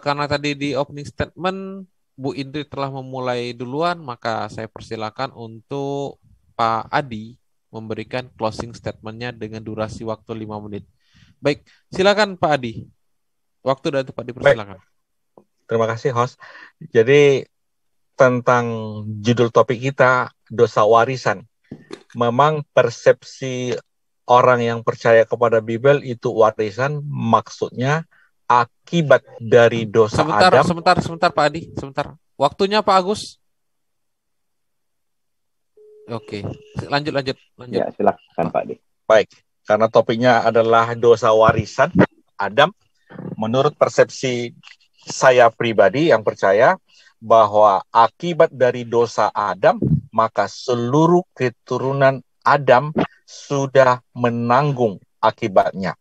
S1: Karena tadi di opening statement Bu Indri telah memulai duluan, maka saya persilakan untuk Pak Adi memberikan closing statement-nya dengan durasi waktu 5 menit. Baik, silakan Pak Adi. Waktu dan tempat dipersilakan.
S4: Terima kasih host. Jadi tentang judul topik kita, dosa warisan. Memang persepsi orang yang percaya kepada Bible itu warisan, maksudnya akibat dari dosa Adam.
S1: Sebentar Pak Adi, sebentar. Waktunya Pak Agus. Oke, lanjut.
S5: Ya, silakan Pak Adi.
S4: Baik, karena topiknya adalah dosa warisan Adam. Menurut persepsi saya pribadi yang percaya bahwa akibat dari dosa Adam, maka seluruh keturunan Adam sudah menanggung akibatnya.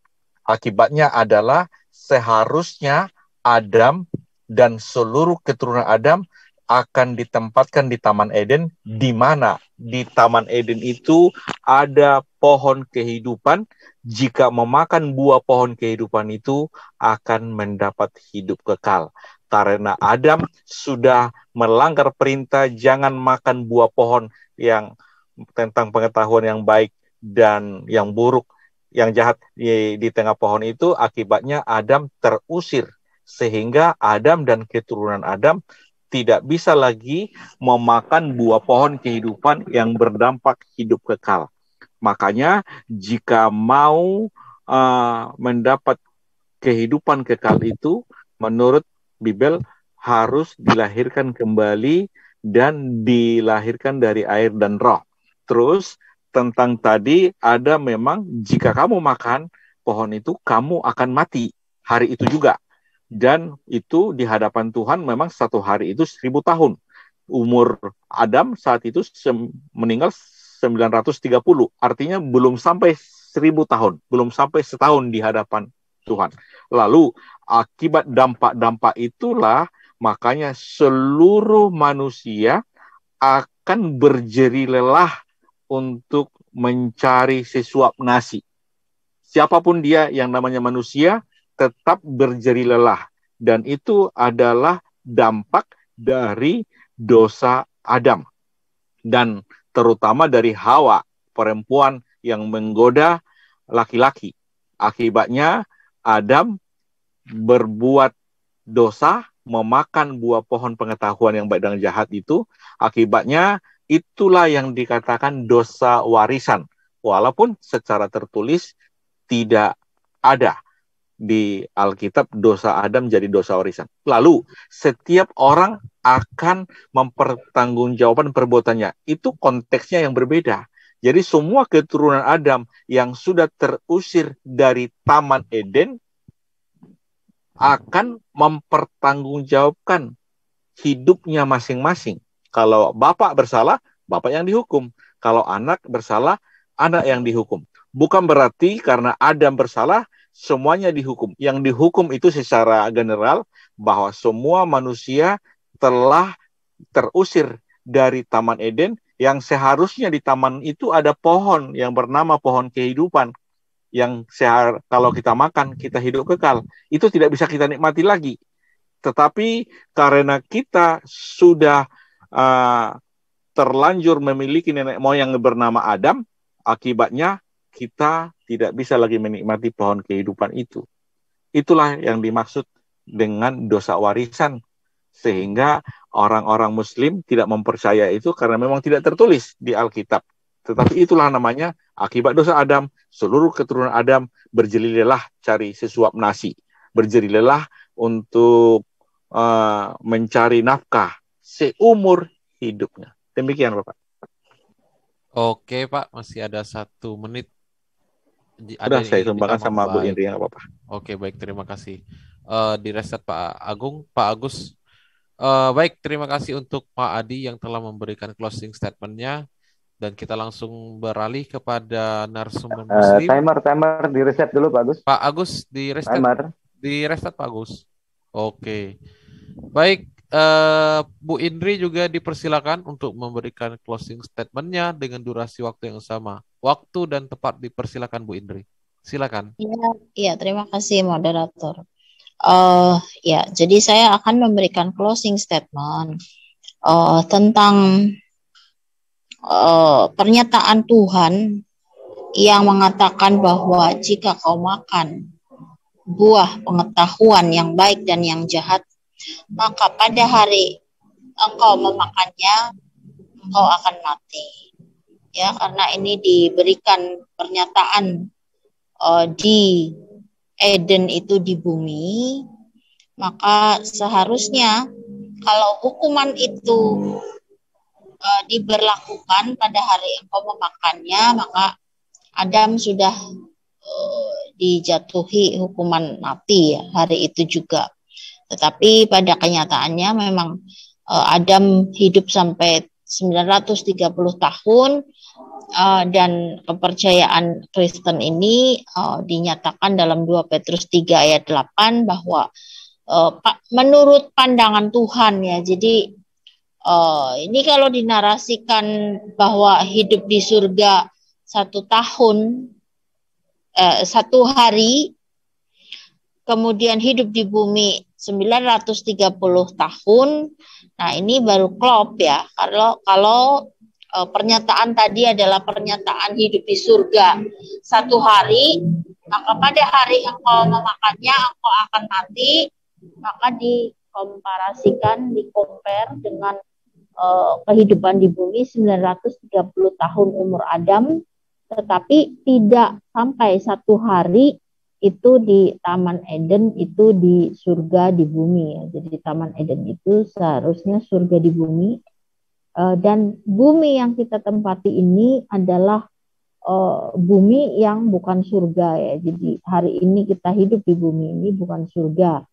S4: Akibatnya adalah seharusnya Adam dan seluruh keturunan Adam akan ditempatkan di Taman Eden, di mana di Taman Eden itu ada pohon kehidupan. Jika memakan buah pohon kehidupan itu akan mendapat hidup kekal. Karena Adam sudah melanggar perintah jangan makan buah pohon yang tentang pengetahuan yang baik dan yang buruk, yang jahat di tengah pohon itu, akibatnya Adam terusir. Sehingga Adam dan keturunan Adam tidak bisa lagi memakan buah pohon kehidupan yang berdampak hidup kekal. Makanya jika mau mendapat kehidupan kekal itu, menurut Bible harus dilahirkan kembali dan dilahirkan dari air dan roh. Terus tentang tadi ada memang jika kamu makan pohon itu, kamu akan mati hari itu juga. Dan itu di hadapan Tuhan memang satu hari itu 1000 tahun. Umur Adam saat itu meninggal 930. Artinya belum sampai 1000 tahun. Belum sampai setahun di hadapan Tuhan. Lalu akibat dampak-dampak itulah makanya seluruh manusia akan berjeri lelah untuk mencari sesuap nasi. Siapapun dia yang namanya manusia, tetap berjeri lelah. Dan itu adalah dampak dari dosa Adam. Dan terutama dari Hawa, perempuan yang menggoda laki-laki. Akibatnya Adam berbuat dosa, memakan buah pohon pengetahuan yang baik dan jahat itu. Akibatnya itulah yang dikatakan dosa warisan. Walaupun secara tertulis tidak ada di Alkitab dosa Adam jadi dosa warisan. Lalu setiap orang akan mempertanggungjawabkan perbuatannya. Itu konteksnya yang berbeda. Jadi semua keturunan Adam yang sudah terusir dari Taman Eden akan mempertanggungjawabkan hidupnya masing-masing. Kalau bapak bersalah, bapak yang dihukum. Kalau anak bersalah, anak yang dihukum. Bukan berarti karena Adam bersalah, semuanya dihukum. Yang dihukum itu secara general bahwa semua manusia telah terusir dari Taman Eden, yang seharusnya di taman itu ada pohon yang bernama pohon kehidupan, yang kalau kita makan, kita hidup kekal. Itu tidak bisa kita nikmati lagi. Tetapi karena kita sudah terlanjur memiliki nenek moyang yang bernama Adam, akibatnya kita tidak bisa lagi menikmati pohon kehidupan itu. Itulah yang dimaksud dengan dosa warisan. Sehingga orang-orang Muslim tidak mempercaya itu karena memang tidak tertulis di Alkitab. Tetapi itulah namanya akibat dosa Adam. Seluruh keturunan Adam berjeri lelah cari sesuap nasi. Berjeri lelah untuk mencari nafkah seumur hidupnya. Demikian Bapak.
S1: Oke Pak, masih ada 1 menit.
S4: Sudah saya sumbangkan sama Bu Indri, nggak apa-apa.
S1: Oke, baik, terima kasih. Di reset Pak Agus. Baik, terima kasih untuk Pak Adi yang telah memberikan closing statement-nya. Dan kita langsung beralih kepada narasumber Muslim.
S5: Timer di reset dulu Pak Agus.
S1: Pak Agus, di reset. Di reset Pak Agus. Oke. Baik, Bu Indri juga dipersilakan untuk memberikan closing statement-nya dengan durasi waktu yang sama. Waktu dan tempat dipersilakan Bu Indri. Silakan.
S3: Ya, terima kasih moderator. Ya, jadi saya akan memberikan closing statement tentang pernyataan Tuhan yang mengatakan bahwa jika kau makan buah pengetahuan yang baik dan yang jahat, maka pada hari engkau memakannya, engkau akan mati. Ya, karena ini diberikan pernyataan di Eden itu di bumi, maka seharusnya kalau hukuman itu diberlakukan pada hari engkau memakannya, maka Adam sudah dijatuhi hukuman mati ya, hari itu juga. Tetapi pada kenyataannya memang Adam hidup sampai 930 tahun, dan kepercayaan Kristen ini dinyatakan dalam 2 Petrus 3 ayat 8 bahwa menurut pandangan Tuhan ya. Jadi ini kalau dinarasikan bahwa hidup di surga 1 tahun, 1 hari, kemudian hidup di bumi 930 tahun. Nah, ini baru klop ya. Kalau pernyataan tadi adalah pernyataan hidup di surga 1 hari, maka pada hari engkau memakannya, engkau akan mati. Maka dikomparasikan, dikompar dengan kehidupan di bumi 930 tahun umur Adam, tetapi tidak sampai 1 hari itu di Taman Eden, itu di surga di bumi ya. Jadi Taman Eden itu seharusnya surga di bumi, dan bumi yang kita tempati ini adalah bumi yang bukan surga ya. Jadi hari ini kita hidup di bumi ini bukan surga,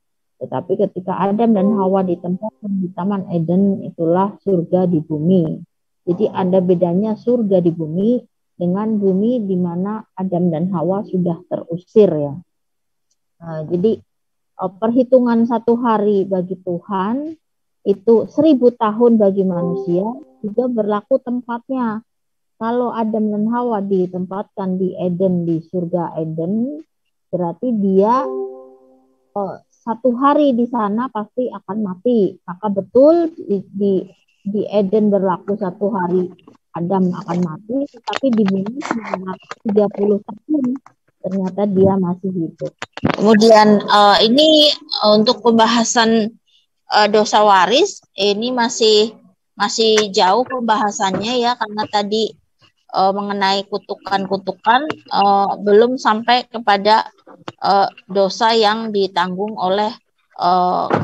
S3: tetapi ketika Adam dan Hawa ditempatkan di Taman Eden, itulah surga di bumi. Jadi ada bedanya surga di bumi dengan bumi di mana Adam dan Hawa sudah terusir ya. Jadi perhitungan 1 hari bagi Tuhan itu 1000 tahun bagi manusia, juga berlaku tempatnya. Kalau Adam dan Hawa ditempatkan di Eden, di surga Eden, berarti dia 1 hari di sana pasti akan mati. Maka betul di Eden berlaku 1 hari Adam akan mati, tetapi di bumi 930 tahun ternyata dia masih hidup. Kemudian ini untuk pembahasan dosa waris, ini masih jauh pembahasannya ya, karena tadi mengenai kutukan-kutukan belum sampai kepada dosa yang ditanggung oleh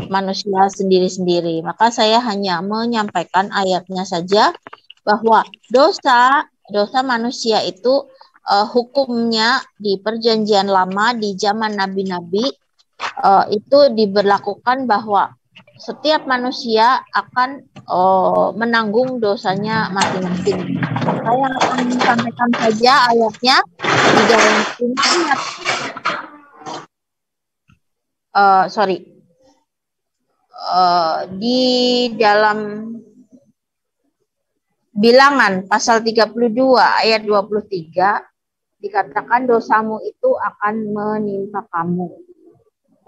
S3: manusia sendiri-sendiri. Maka saya hanya menyampaikan ayatnya saja, bahwa dosa manusia itu hukumnya di Perjanjian Lama di zaman nabi-nabi itu diberlakukan bahwa setiap manusia akan menanggung dosanya masing-masing. Saya akan sampaikan saja ayatnya di dalam di dalam Bilangan pasal 32 ayat 23 dikatakan dosamu itu akan menimpa kamu.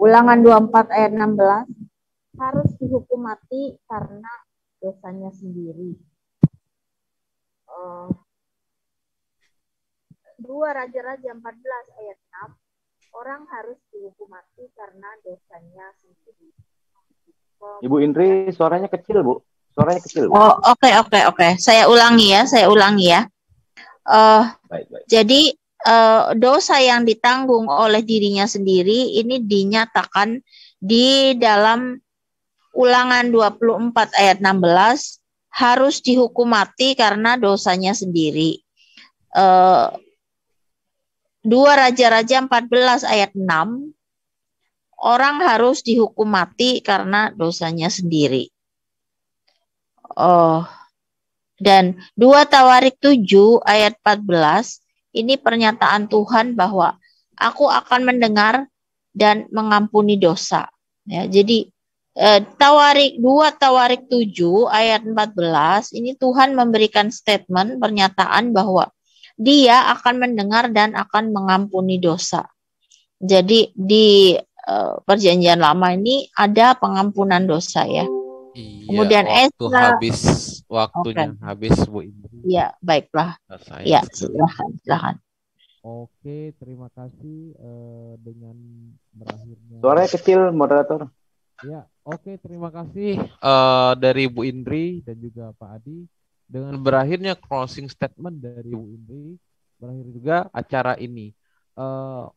S3: Ulangan 24 ayat 16 harus dihukum mati karena dosanya sendiri. 2 Raja-Raja 14 ayat 6 orang harus dihukum mati karena dosanya sendiri.
S5: Ibu Indri, suaranya kecil, Bu. Suaranya kecil. Bu.
S3: Oh, oke. Saya ulangi ya.
S5: Baik.
S3: Jadi dosa yang ditanggung oleh dirinya sendiri ini dinyatakan di dalam Ulangan 24 ayat 16 harus dihukum mati karena dosanya sendiri. 2 Raja-Raja 14 ayat 6 orang harus dihukum mati karena dosanya sendiri. Dan 2 Tawarik 7 ayat 14 ini pernyataan Tuhan bahwa aku akan mendengar dan mengampuni dosa. Ya, jadi 2 Tawarik 7 ayat 14 ini Tuhan memberikan statement pernyataan bahwa Dia akan mendengar dan akan mengampuni dosa. Jadi di Perjanjian Lama ini ada pengampunan dosa ya.
S1: Iya,
S3: Kemudian
S1: waktu Waktunya habis, Bu Indri.
S3: Ya, baiklah. Ya, silakan.
S1: Oke, terima kasih dengan berakhirnya.
S5: Suaranya kecil, moderator.
S1: Ya, oke, terima kasih dari Bu Indri dan juga Pak Adi. Dengan berakhirnya closing statement dari Bu Indri, berakhir juga acara ini.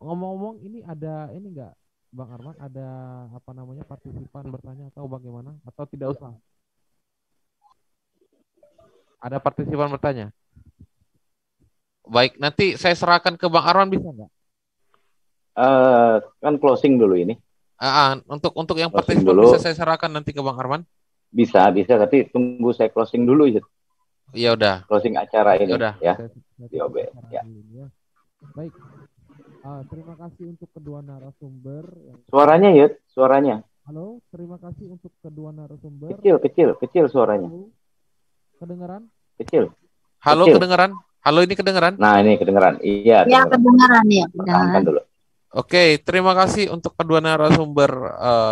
S1: Ngomong-ngomong, ini ada ini enggak, Bang Arman, ada apa namanya partisipan bertanya atau bagaimana? Atau tidak usah? Ada partisipan bertanya? Baik, nanti saya serahkan ke Bang Arman, bisa nggak?
S5: Kan closing dulu ini.
S1: Untuk yang partisipan bisa saya serahkan nanti ke Bang Arman?
S5: Bisa, tapi tunggu saya closing dulu ya.
S1: Iya udah.
S5: Closing acara ini
S1: Yaudah,
S5: ya. Di OB. Ya.
S1: Baik. Terima kasih untuk kedua narasumber.
S5: Suaranya Yud, suaranya.
S1: Halo, terima kasih untuk kedua narasumber.
S5: Kecil suaranya.
S1: Kedengeran?
S5: Kecil.
S1: Halo, kedengeran? Halo, ini kedengeran?
S5: Nah, ini kedengeran. Iya,
S3: ya, kedengeran ya.
S5: Pertahankan dulu.
S1: Oke, terima kasih untuk kedua narasumber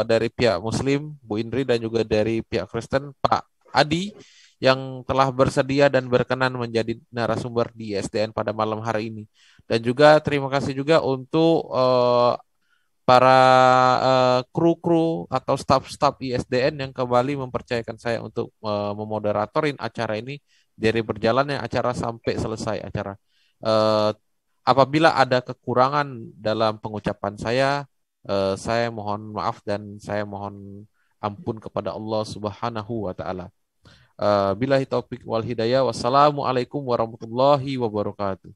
S1: dari pihak Muslim, Bu Indri, dan juga dari pihak Kristen, Pak Adi, yang telah bersedia dan berkenan menjadi narasumber di ISDN pada malam hari ini. Dan juga terima kasih juga untuk para kru-kru atau staf-staf ISDN yang kembali mempercayakan saya untuk memoderatorin acara ini dari berjalannya acara sampai selesai acara. Apabila ada kekurangan dalam pengucapan saya mohon maaf dan saya mohon ampun kepada Allah Subhanahu wa taala. Billahi taufik wal hidayah. Wassalamualaikum warahmatullahi wabarakatuh.